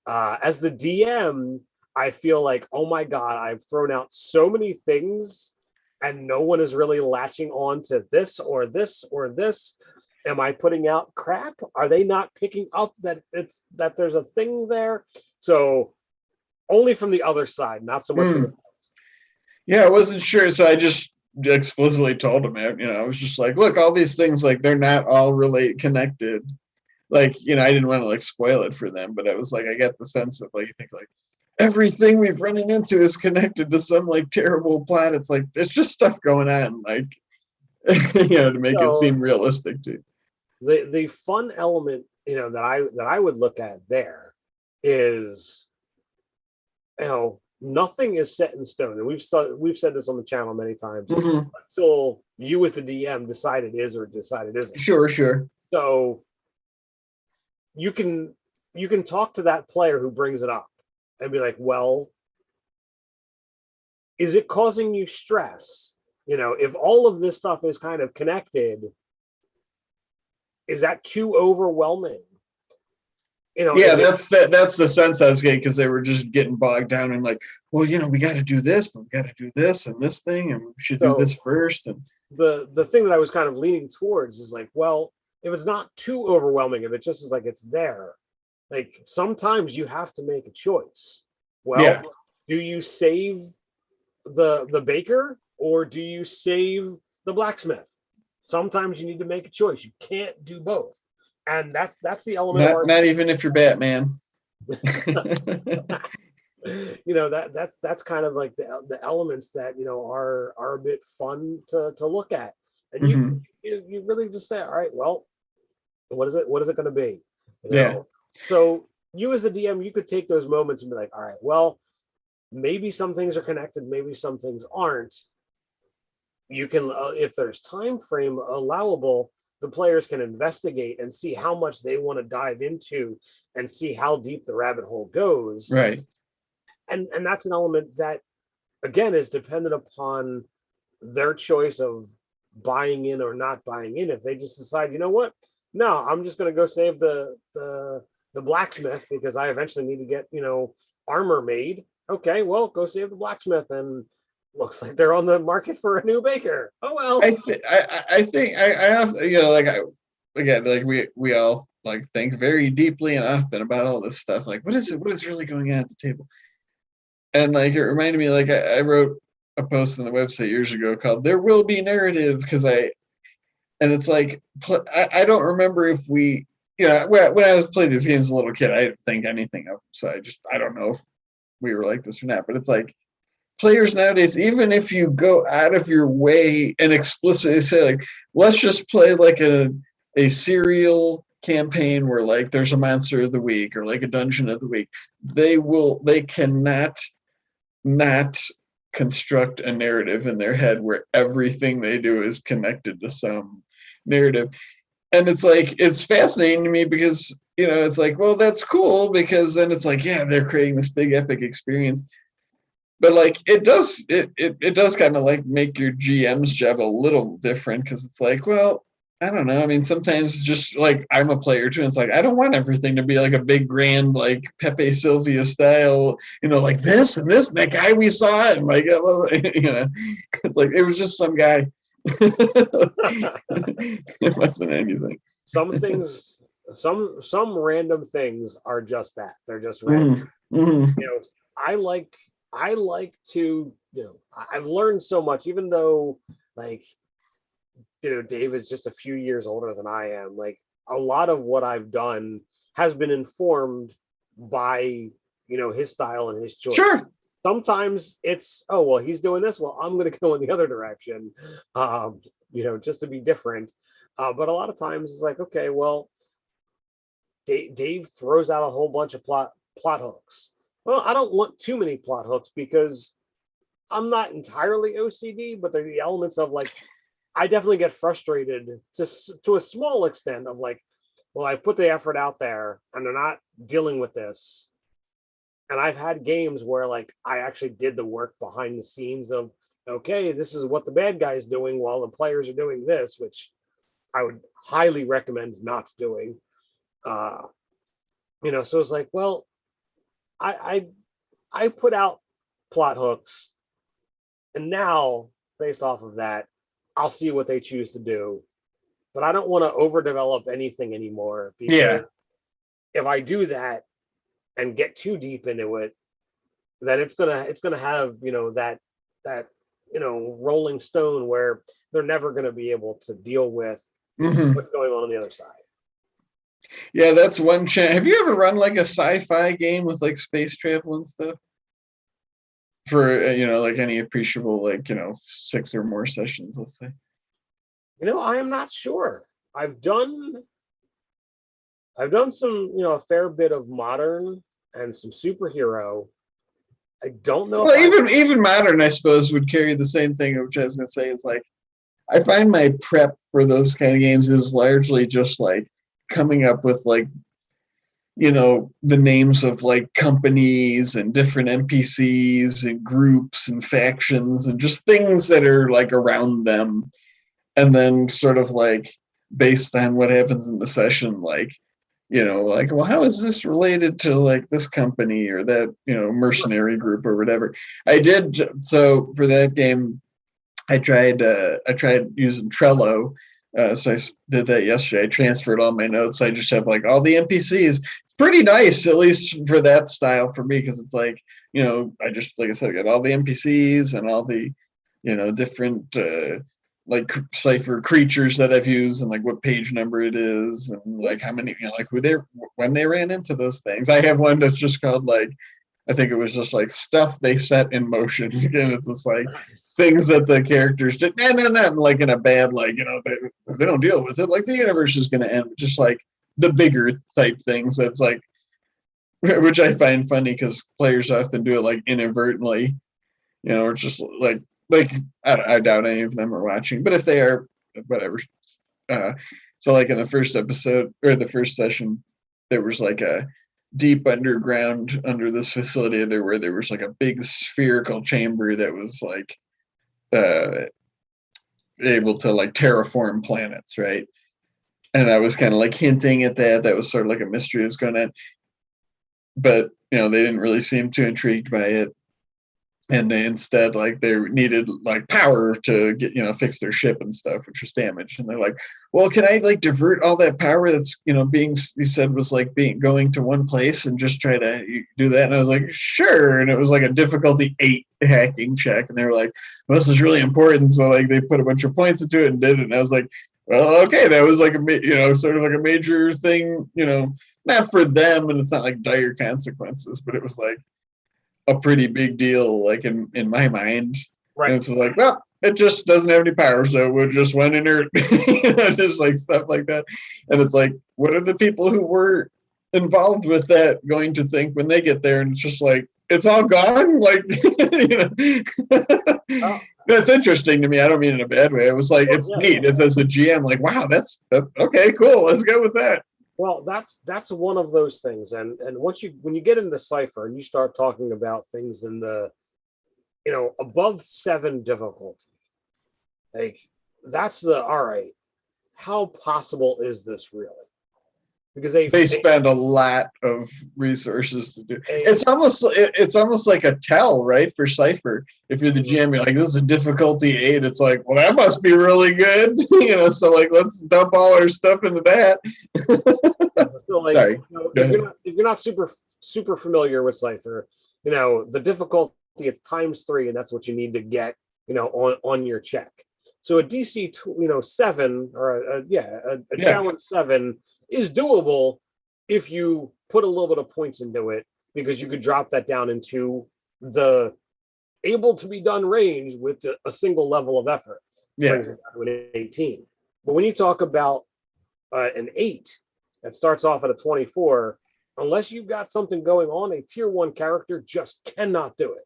As the DM, I feel like, oh my God, I've thrown out so many things and no one is really latching on to this or this or this. Am I putting out crap? Are they not picking up that there's a thing there? So only from the other side, not so much from the Yeah, I wasn't sure, so I just explicitly told them, I was just like, look, all these things, like, they're not all connected. Like, I didn't want to like spoil it for them, but I was like, I get the sense of like, you think like everything we've running into is connected to some like terrible plot. It's like, it's just stuff going on, like, to make it seem realistic too. The fun element, that I would look at there is, nothing is set in stone, and we've said this on the channel many times, until you as the DM decide it is or decide it isn't. Sure. So you can talk to that player who brings it up and be like, well, is it causing you stress? If all of this stuff is kind of connected, is that too overwhelming? That's the sense I was getting, because they were just getting bogged down in like, well, we got to do this, but we got to do this and this thing, and we should do this first. And the thing that I was kind of leaning towards is like, well, if it's not too overwhelming, if it just is like it's there, like sometimes you have to make a choice. Well, do you save the baker or do you save the blacksmith? Sometimes you need to make a choice. You can't do both. And that's the element. Not even if you're Batman. That's kind of like the elements that are a bit fun to look at. And you really just say, all right, well, what is it going to be? So you as a DM, you could take those moments and be like, all right, well, maybe some things are connected, maybe some things aren't. You can, if there's time frame allowable, the players can investigate and see how much they want to dive into and see how deep the rabbit hole goes. Right. And that's an element that, again, is dependent upon their choice of buying in or not buying in. If they just decide, you know what, no, I'm just going to go save the blacksmith because I eventually need to get, armor made. Okay, well, go save the blacksmith, and looks like they're on the market for a new baker. Oh well. I think I have, we all like think very deeply and often about all this stuff. Like, what is really going on at the table? And like, it reminded me, like, I wrote a post on the website years ago called "There Will Be Narrative," and it's like, I don't remember if we, when I was playing these games as a little kid, I didn't think anything of them, so I don't know if we were like this or not. But it's like, players nowadays, even if you go out of your way and explicitly say, like, let's just play like a serial campaign where like there's a monster of the week or like a dungeon of the week, they cannot not construct a narrative in their head where everything they do is connected to some narrative. And it's like, it's fascinating to me because, you know, it's like, well, that's cool because then it's like, yeah, they're creating this big epic experience. But like it does kind of like make your GM's job a little different because it's like, well, I don't know. I mean, sometimes just like I'm a player too. And it's like I don't want everything to be like a big grand like Pepe Sylvia style, you know, like this and this and that guy we saw and like you know, it's like it was just some guy. It wasn't anything. Some things, some random things are just that. They're just random. Mm-hmm. You know, I like to, you know, I've learned so much, even though like, you know, Dave is just a few years older than I am. Like a lot of what I've done has been informed by, you know, his style and his choice. Sure. Sometimes it's, oh, well, he's doing this. Well, I'm going to go in the other direction, you know, just to be different. But a lot of times it's like, okay, well, Dave throws out a whole bunch of plot hooks. Well, I don't want too many plot hooks because I'm not entirely OCD, but there are the elements of like, I definitely get frustrated to a small extent of like, well, I put the effort out there and they're not dealing with this. And I've had games where like I actually did the work behind the scenes of, okay, this is what the bad guy's doing while the players are doing this, which I would highly recommend not doing. You know, so it's like, well, I put out plot hooks, and now based off of that, I'll see what they choose to do. But I don't want to overdevelop anything anymore because if I do that and get too deep into it, then it's gonna have, you know, that you know, rolling stone where they're never gonna be able to deal with what's going on the other side. Yeah, that's one chance. Have you ever run like a sci-fi game with like space travel and stuff? For you know, like any appreciable, like, you know, 6 or more sessions, let's say. You know, I am not sure. I've done some, you know, a fair bit of modern and some superhero. I don't know. Well, even modern, I suppose, would carry the same thing, which I was gonna say is like I find my prep for those kind of games is largely just like coming up with like, you know, the names of like companies and different NPCs and groups and factions and just things that are like around them. And then sort of like based on what happens in the session, like, you know, like, well, how is this related to like this company or that, you know, mercenary group or whatever. So for that game, I tried using Trello. So I did that yesterday. I transferred all my notes. I just have like all the NPCs. It's pretty nice, at least for that style for me, because it's like, you know, I just, like I said, I got all the NPCs and all the, you know, different like cipher creatures that I've used and like what page number it is and like how many, you know, like when they ran into those things. I have one that's just called like, I think it was just like stuff they set in motion. And it's just like things that the characters did. Not like in a bad, like, you know, if they don't deal with it, like the universe is going to end. Just like the bigger type things that's like, which I find funny because players often do it like inadvertently, you know, or just like I doubt any of them are watching, but if they are, whatever. So like in the first episode or the first session, there was like a deep underground under this facility there where there was like a big spherical chamber that was like able to like terraform planets, right? And I was kind of like hinting at that was sort of like a mystery was going on, but you know, they didn't really seem too intrigued by it. And they instead, like, they needed like power to get, you know, fix their ship and stuff, which was damaged. And they're like, well, can I like divert all that power that's, you know, being, you said was like going to one place and just try to do that? And I was like, sure. And it was like a difficulty 8 hacking check. And they were like, well, this is really important. So like they put a bunch of points into it and did it. And I was like, well, okay, that was like a, you know, sort of like a major thing, you know, not for them. And it's not like dire consequences, but it was like a pretty big deal, like in my mind. Right. And it's like, well, it just doesn't have any power, so it just went inert. Just like stuff like that. And it's like, what are the people who were involved with that going to think when they get there? And it's just like, it's all gone. Like, you know, Oh, that's interesting to me. I don't mean in a bad way. It was like, well, it's yeah, neat. yeah. It's as a GM, like, wow, that's okay, cool. Let's go with that. Well, that's one of those things, and once you when you get into Cipher and you start talking about things in the above 7 difficulty, like that's the all right. How possible is this really? Because They spend a lot of resources to do. a It's almost like a tell, right, for Cipher. If you're the GM, you're like, this is a difficulty 8. It's like, well, that must be really good, So like, let's dump all our stuff into that. so like Sorry. if you're not super familiar with Cipher, the difficulty it's times 3, and that's what you need to get on your check. So a DC 7 or a challenge 7 is doable if you put a little bit of points into it, because you could drop that down into the able to be done range with a single level of effort. Brings it down to an 18. But when you talk about an 8 that starts off at a 24, unless you've got something going on, a tier 1 character just cannot do it.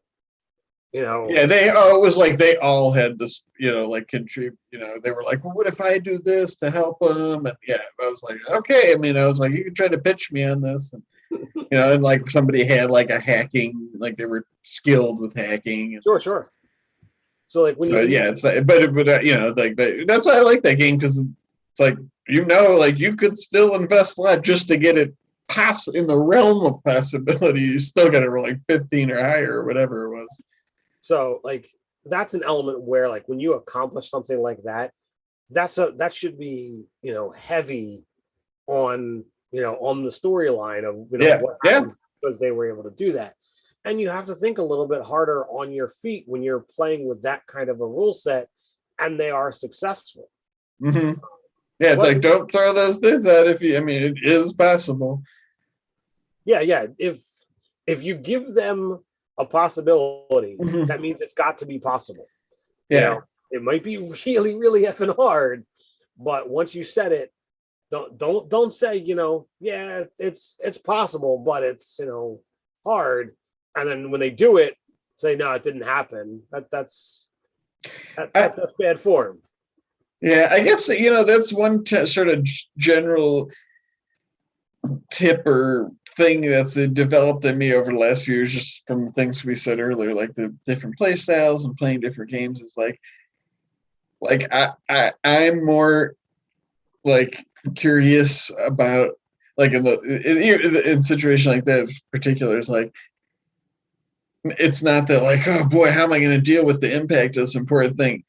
Yeah, it was like they all had this, like contribute. They were like, well, what if I do this to help them? And yeah, I was like, okay. I mean, I was like, you can try to pitch me on this, and and like somebody had like a hacking, like they were skilled with hacking. Sure. So like it's like, but like that's why I like that game, because it's like like you could still invest a lot just to get it pass in the realm of possibility. You still got to roll like 15 or higher or whatever it was. So like that's an element where like when you accomplish something like that, that should be heavy on on the storyline of what happened because they were able to do that. And you have to think a little bit harder on your feet when you're playing with that kind of a rule set, and they are successful. Mm-hmm. Yeah, it's like, don't throw those things out if you. I mean, it is possible. Yeah. If you give them a possibility, that means it's got to be possible. Yeah. It might be really, really effing hard, but once you set it, don't say, yeah, it's possible, but it's hard. And then when they do it, say, no, it didn't happen. That's bad form. Yeah, I guess that's one sort of general tip or thing that's developed in me over the last few years, just from the things we said earlier, like the different play styles and playing different games. Is like I'm more like curious about, like in situation like that in particular, is like, it's not that like, oh boy, how am I going to deal with the impact of this important thing?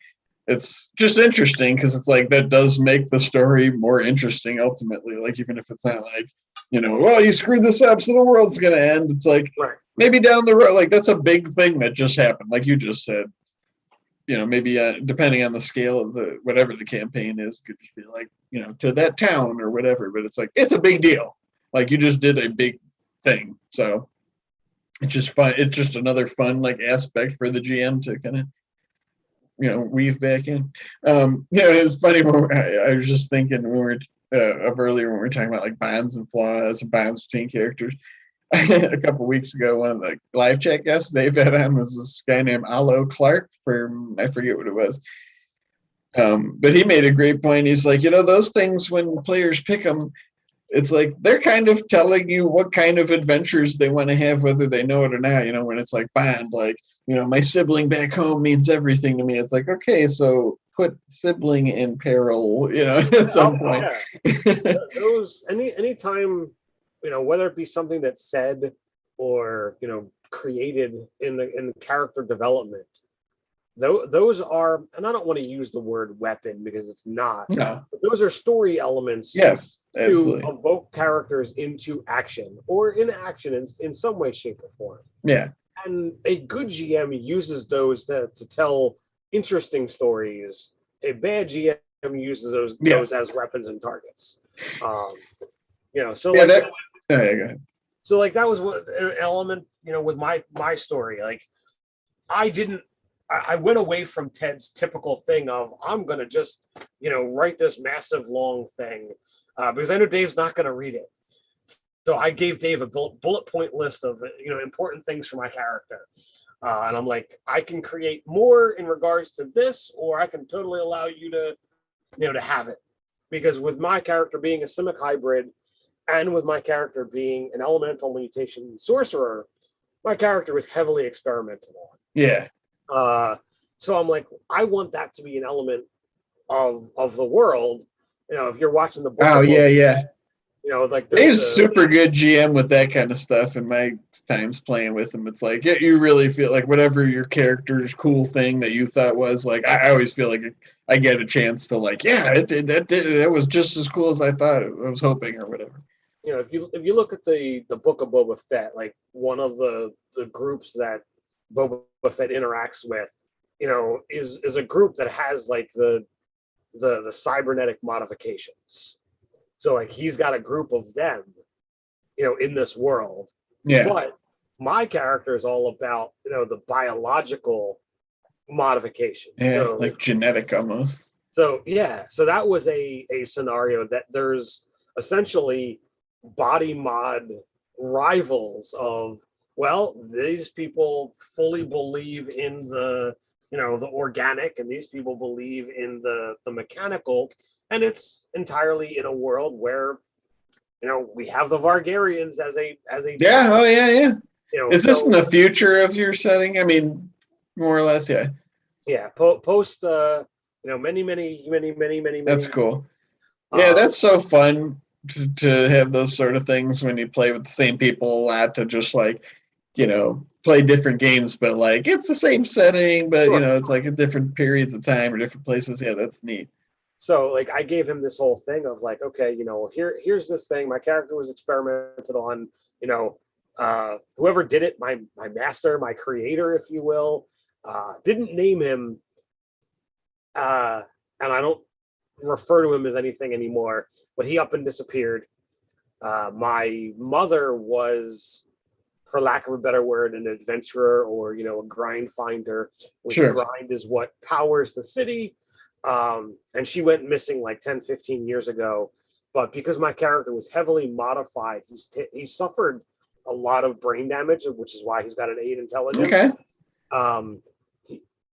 It's just interesting because it's like that does make the story more interesting ultimately. Like, even if it's not like, well, you screwed this up, so the world's going to end. It's like, maybe down the road, like that's a big thing that just happened, like you just said. Maybe depending on the scale of whatever the campaign is, could just be like, to that town or whatever. But it's like, it's a big deal. Like, you just did a big thing. So it's just fun. It's just another fun like aspect for the GM to kind of weave back in. It was funny when I was just thinking when we were of earlier when we were talking about like bonds and flaws and bonds between characters. A couple of weeks ago, one of the live chat guests they've had on was this guy named Alo Clark from, I forget what it was. But he made a great point. He's like, those things when players pick them, it's like they're kind of telling you what kind of adventures they want to have, whether they know it or not. When it's like bond, like, my sibling back home means everything to me. It's like, okay, so put sibling in peril, at some point. Yeah. Those anytime, whether it be something that's said or created in the character development, those are, and I don't want to use the word weapon because it's not. No. But those are story elements. Yes, absolutely. To evoke characters into action or in action in some way, shape, or form. Yeah. And a good GM uses those to tell interesting stories. A bad GM uses those as weapons and targets. So yeah, like go ahead. So like that was an element, with my story. Like I went away from Ted's typical thing of I'm gonna just write this massive long thing because I know Dave's not gonna read it. So I gave Dave a bullet point list of important things for my character, and I'm like, I can create more in regards to this, or I can totally allow you to to have it, because with my character being a Simic hybrid, and with my character being an elemental mutation sorcerer, my character was heavily experimental on. Yeah. So I'm like, I want that to be an element of the world. If you're watching the book, yeah. Like he's super good GM with that kind of stuff. In my times playing with him, it's like, yeah, you really feel like whatever your character's cool thing that you thought was like, I always feel like I get a chance to like, yeah, that was just as cool as I thought I was hoping or whatever. If you look at the book of Boba Fett, like one of the groups that Boba Fett interacts with, is a group that has like the cybernetic modifications. So like he's got a group of them, in this world. Yeah. But my character is all about, the biological modifications. Yeah, so, like genetic almost. So yeah, so that was a scenario that there's essentially body mod rivals of, well, these people fully believe in the the organic, and these people believe in the mechanical, and it's entirely in a world where we have the Vargarians as a yeah. Is this in the future of your setting? I mean, more or less, yeah. Yeah, post many. That's cool. Yeah, that's so fun to have those sort of things when you play with the same people a lot, to just like, play different games, but like it's the same setting, but sure. It's like at different periods of time or different places. Yeah, that's neat. So like I gave him this whole thing of like, okay, here's this thing. My character was experimented on, whoever did it, my master, my creator, if you will, didn't name him, and I don't refer to him as anything anymore, but he up and disappeared. My mother was, for lack of a better word, an adventurer, or a grind finder, which sure. Grind is what powers the city. And she went missing like 10-15 years ago, but because my character was heavily modified, he suffered a lot of brain damage, which is why he's got an 8 intelligence. Okay.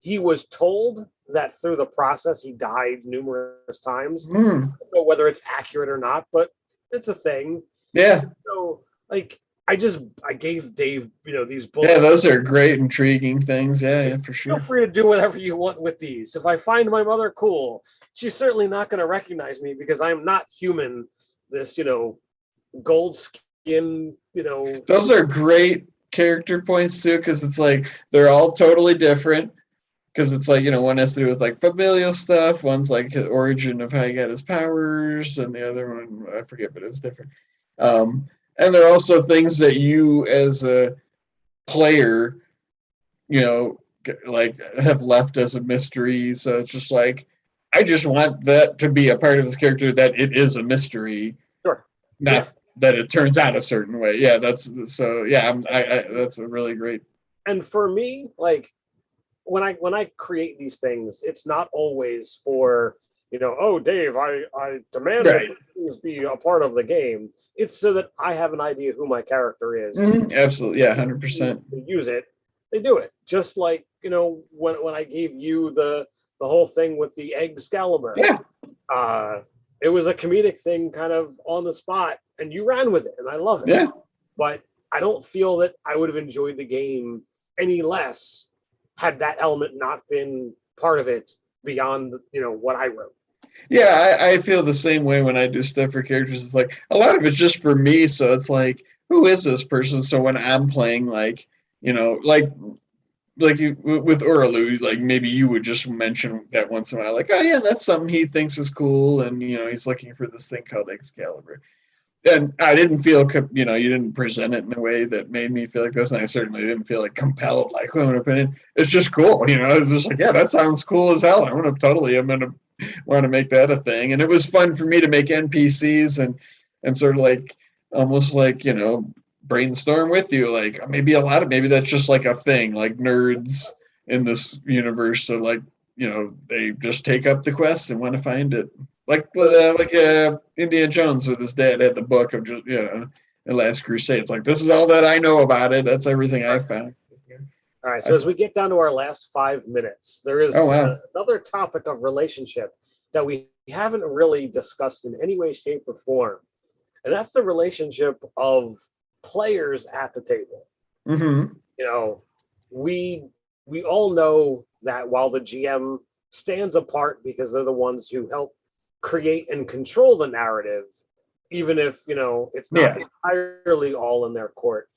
He was told that through the process he died numerous times. I don't know whether it's accurate or not, but it's a thing. Yeah. So like I gave Dave, these bullets. Yeah, those are great, intriguing things. Yeah, for sure. Feel free to do whatever you want with these. If I find my mother cool, she's certainly not going to recognize me because I'm not human. This, gold skin, Those are great character points too, because it's like they're all totally different. Because it's like, one has to do with like familial stuff. One's like the origin of how he got his powers, and the other one, I forget, but it was different. And there are also things that you as a player, like have left as a mystery. So it's just like, I just want that to be a part of his character, that it is a mystery. Sure. Not that it turns out a certain way. Yeah, that's a really great. And for me, like when I create these things, it's not always for, oh, Dave, I demand that things be a part of the game. It's so that I have an idea who my character is. Mm-hmm. Absolutely, yeah, 100%. Use it, they do it. Just like when I gave you the whole thing with the Excalibur. Yeah. It was a comedic thing, kind of on the spot, and you ran with it, and I love it. Yeah. But I don't feel that I would have enjoyed the game any less had that element not been part of it beyond what I wrote. Yeah, I feel the same way when I do stuff for characters. It's like a lot of it's just for me, so it's like, who is this person? So when I'm playing, like you, with Uralu, like maybe you would just mention that once in a while, like, oh yeah, that's something he thinks is cool, and he's looking for this thing called Excalibur. And I didn't feel, you didn't present it in a way that made me feel like this, and I certainly didn't feel like compelled, like, I'm going to put it. It's just cool, It's just like, yeah, that sounds cool as hell. I'm going to want to make that a thing. And it was fun for me to make NPCs and sort of like, almost like, brainstorm with you. Like maybe that's just like a thing, like nerds in this universe. So like, they just take up the quest and want to find it. Like Indiana Jones with his dad had the book of just, Last Crusade. It's like, this is all that I know about it. That's everything I found. All right, so as we get down to our last 5 minutes, there is Oh, wow. another topic of relationship that we haven't really discussed in any way, shape, or form, and that's the relationship of players at the table. Mm-hmm. You know, we all know that while the GM stands apart because they're the ones who help create and control the narrative, even if it's not entirely all in their court,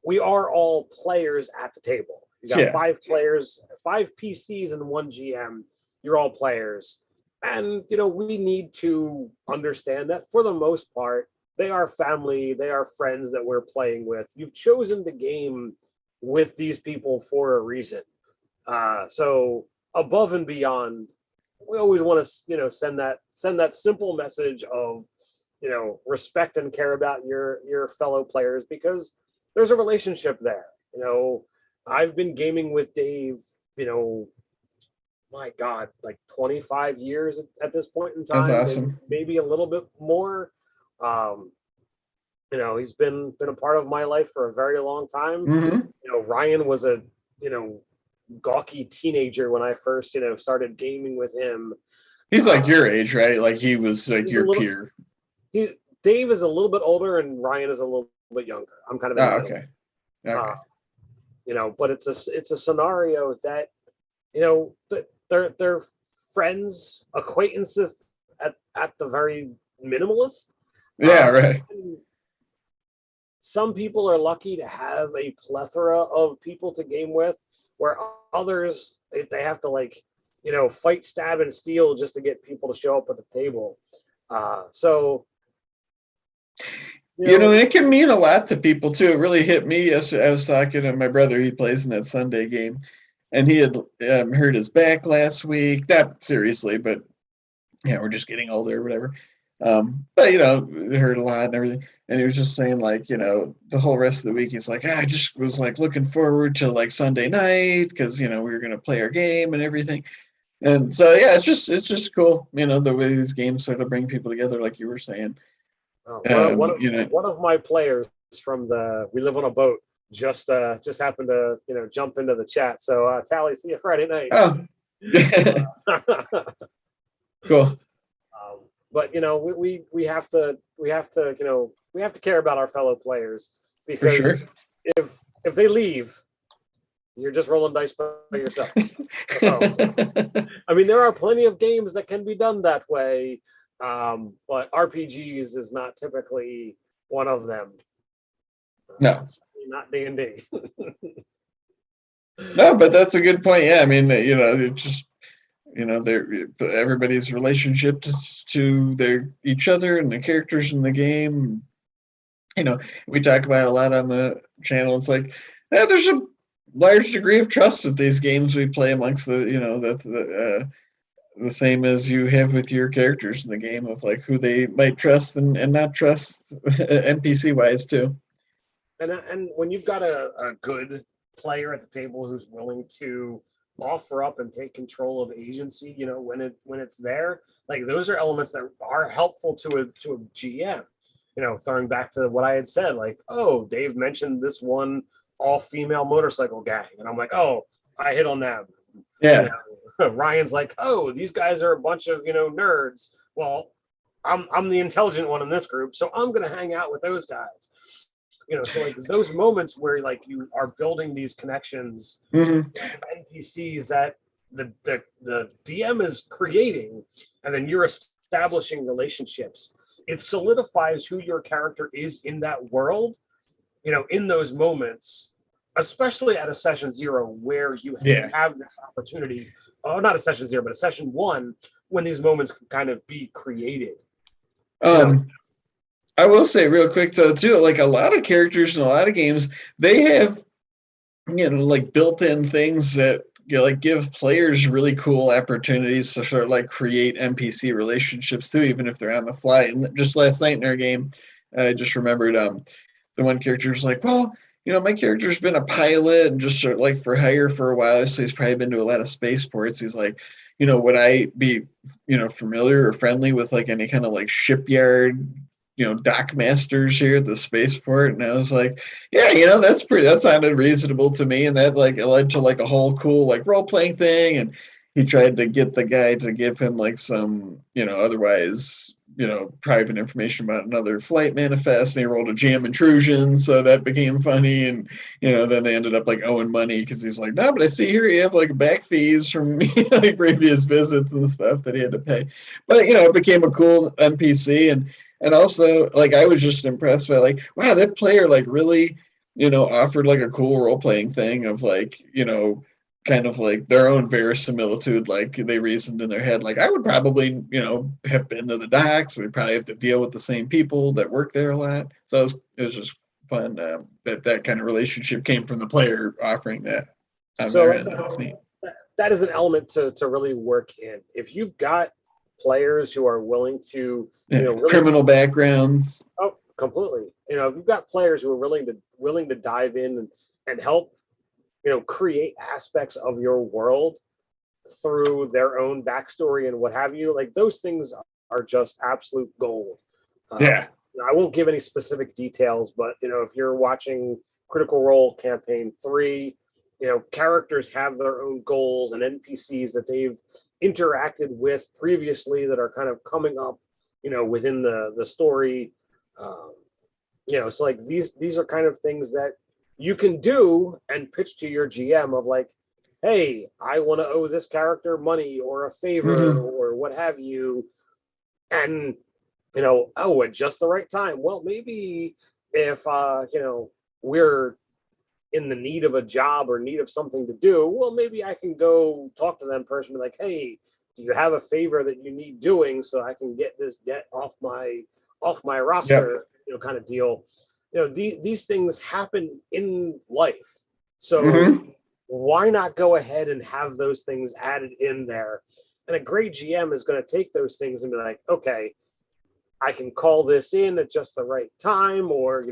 we are all players at the table. You got 5 players, 5 PCs, and 1 GM. You're all players. And, we need to understand that for the most part, they are family, they are friends that we're playing with. You've chosen the game with these people for a reason. So above and beyond, we always want to, send that simple message of, respect and care about your fellow players, because there's a relationship there. I've been gaming with Dave, my God, like 25 years at this point in time. That's awesome. Maybe a little bit more. He's been a part of my life for a very long time. Mm-hmm. Ryan was a, gawky teenager when I first, started gaming with him. He's like your age, right? Like he was like your peer. Dave is a little bit older and Ryan is a little bit younger. I'm kind of in the middle. Okay. But it's a scenario that, they're friends, acquaintances at the very minimalist. Yeah, right. Some people are lucky to have a plethora of people to game with, where others, they have to fight, stab, and steal just to get people to show up at the table. So and it can mean a lot to people too. It really hit me as I was talking to my brother. He plays in that Sunday game, and he had hurt his back last week. Not seriously, but we're just getting older or whatever. But it hurt a lot and everything. And he was just saying the whole rest of the week, he's like, I just was looking forward to Sunday night because we were gonna play our game and everything. And so it's just cool, the way these games sort of bring people together, like you were saying. One of my players from We Live on a Boat just happened to jump into the chat. So Tally, see you Friday night. Oh, cool. But we have to care about our fellow players, because if they leave, you're just rolling dice by yourself. I mean, there are plenty of games that can be done that way. But RPGs is not typically one of them. No, not D&D. No, but that's a good point. Yeah, I mean, it just everybody's relationship to each other and the characters in the game. We talk about it a lot on the channel. It's like there's a large degree of trust with these games we play amongst that's the same as you have with your characters in the game of who they might trust and not trust NPC wise too. And when you've got a good player at the table who's willing to offer up and take control of agency, when it's there, those are elements that are helpful to a GM. Throwing back to what I had said, Dave mentioned this one all-female motorcycle gang, and I'm like, oh, I hit on them. Yeah. Ryan's like, oh, these guys are a bunch of nerds. Well, I'm the intelligent one in this group, so I'm gonna hang out with those guys. So those moments where you are building these connections, NPCs that the DM is creating, and then you're establishing relationships. It solidifies who your character is in that world. In those moments, especially at a session 0 where you have this opportunity. Oh, not a session 0, but a session 1 when these moments can kind of be created. I will say real quick though too, a lot of characters in a lot of games, they have built-in things that give players really cool opportunities to sort of create NPC relationships too, even if they're on the fly. And just last night in our game, I just remembered the one character was like, well, my character's been a pilot and just sort of for hire for a while, so he's probably been to a lot of spaceports. He's like, would I be familiar or friendly with any kind of shipyard dock masters here at the spaceport, and I was like, yeah, that sounded reasonable to me, and that like led to like a whole cool like role playing thing, and he tried to get the guy to give him like some otherwise private information about another flight manifest, and he rolled a jam intrusion, so that became funny, and then they ended up like owing money because he's like, no, but I see here you have like back fees from like previous visits and stuff that he had to pay, but it became a cool NPC, and also like I was just impressed by like, wow, that player like really offered like a cool role playing thing of like kind of like their own verisimilitude. Like they reasoned in their head, like I would probably, have been to the docks. We probably have to deal with the same people that work there a lot. So it was just fun that kind of relationship came from the player offering that. So that is an element to really work in. If you've got players who are willing to, really, criminal backgrounds. Oh, completely. If you've got players who are willing to dive in and help create aspects of your world through their own backstory and what have you, like those things are just absolute gold. Yeah. I won't give any specific details, but if you're watching Critical Role Campaign 3, characters have their own goals and NPCs that they've interacted with previously that are kind of coming up, within the story. So like these are kind of things that you can do and pitch to your GM of like, hey, I want to owe this character money or a favor or what have you. And, at just the right time. Well, maybe if, we're in the need of a job or need of something to do, well, maybe I can go talk to them personally, like, hey, do you have a favor that you need doing so I can get this debt off my roster, kind of deal. These things happen in life. So why not go ahead and have those things added in there? And a great GM is going to take those things and be like, okay, I can call this in at just the right time, or,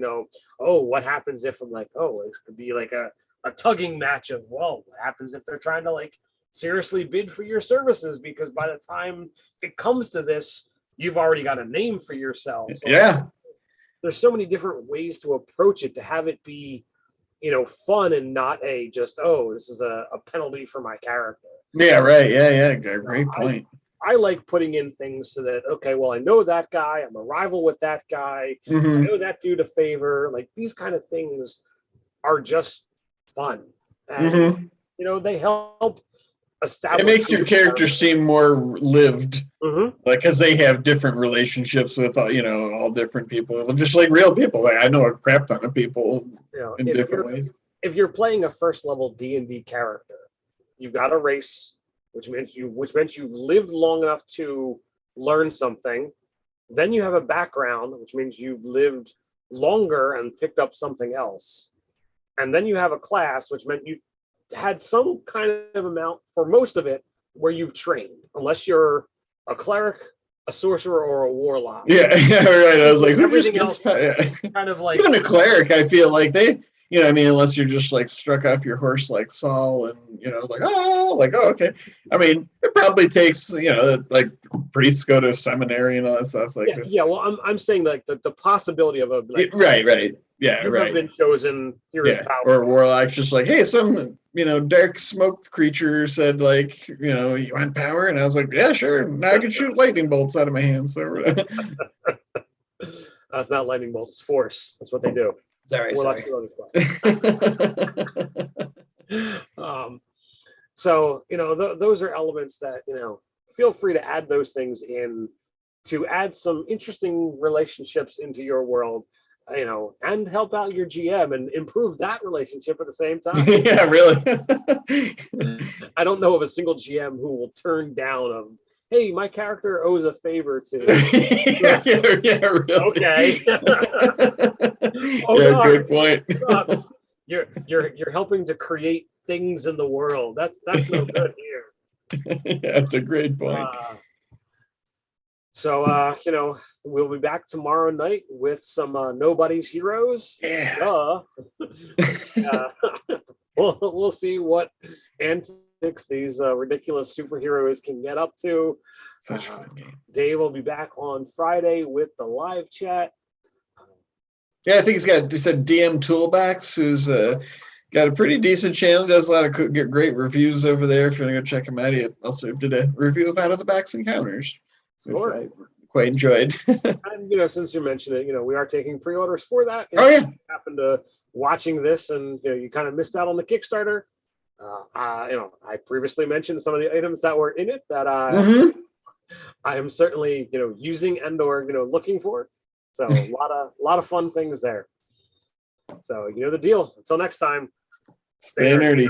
what happens if I'm like, it could be like a tugging match of, well, what happens if they're trying to like seriously bid for your services? Because by the time it comes to this, you've already got a name for yourself. So there's so many different ways to approach it to have it be, fun and not just, this is a penalty for my character. Yeah, right. Yeah. Great point. I like putting in things so that, okay, well, I know that guy, I'm a rival with that guy, I know that dude a favor. Like these kind of things are just fun. And, they help establish. It makes your characters seem more lived, like because they have different relationships with all different people, just like real people. Like I know a crap ton of people in different ways. If you're playing a first level D&D character, you've got a race, which means you've lived long enough to learn something. Then you have a background, which means you've lived longer and picked up something else. And then you have a class, which meant you had some kind of amount for most of it where you've trained, unless you're a cleric, a sorcerer, or a warlock. Yeah, right. I was like, everything else kind of like even a cleric. I feel like they, unless you're just like struck off your horse like Saul, and okay. I mean, it probably takes like priests go to seminary and all that stuff. Like well, I'm saying like the possibility of a like, right. Yeah, you right. have been chosen. Here is power. Or warlock's just like, hey, some dark smoke creature said like, you want power, and I was like, yeah, sure. Now I can shoot lightning bolts out of my hands. So that's not lightning bolts; it's force. That's what they do. Sorry. So those are elements that feel free to add those things in to add some interesting relationships into your world. And help out your GM and improve that relationship at the same time. Yeah, really. I don't know of a single GM who will turn down of, hey, my character owes a favor to. Really. Okay. Good point. You're helping to create things in the world. That's no good here. That's a great point. So, we'll be back tomorrow night with some Nobody's Heroes. Yeah. We'll see what antics these ridiculous superheroes can get up to. Such a fun game. Dave will be back on Friday with the live chat. Yeah, I think he said DM Toolbox, who's got a pretty decent channel, does a lot of get great reviews over there. If you want to go check him out, he also did a review of Out of the Box Encounters, which I quite enjoyed. And since you mentioned it, we are taking pre-orders for that. If Oh yeah, you happen to watching this and you kind of missed out on the Kickstarter. I previously mentioned some of the items that were in it that I am certainly using and/or looking for. So a lot of fun things there. So you know the deal. Until next time, stay nerdy.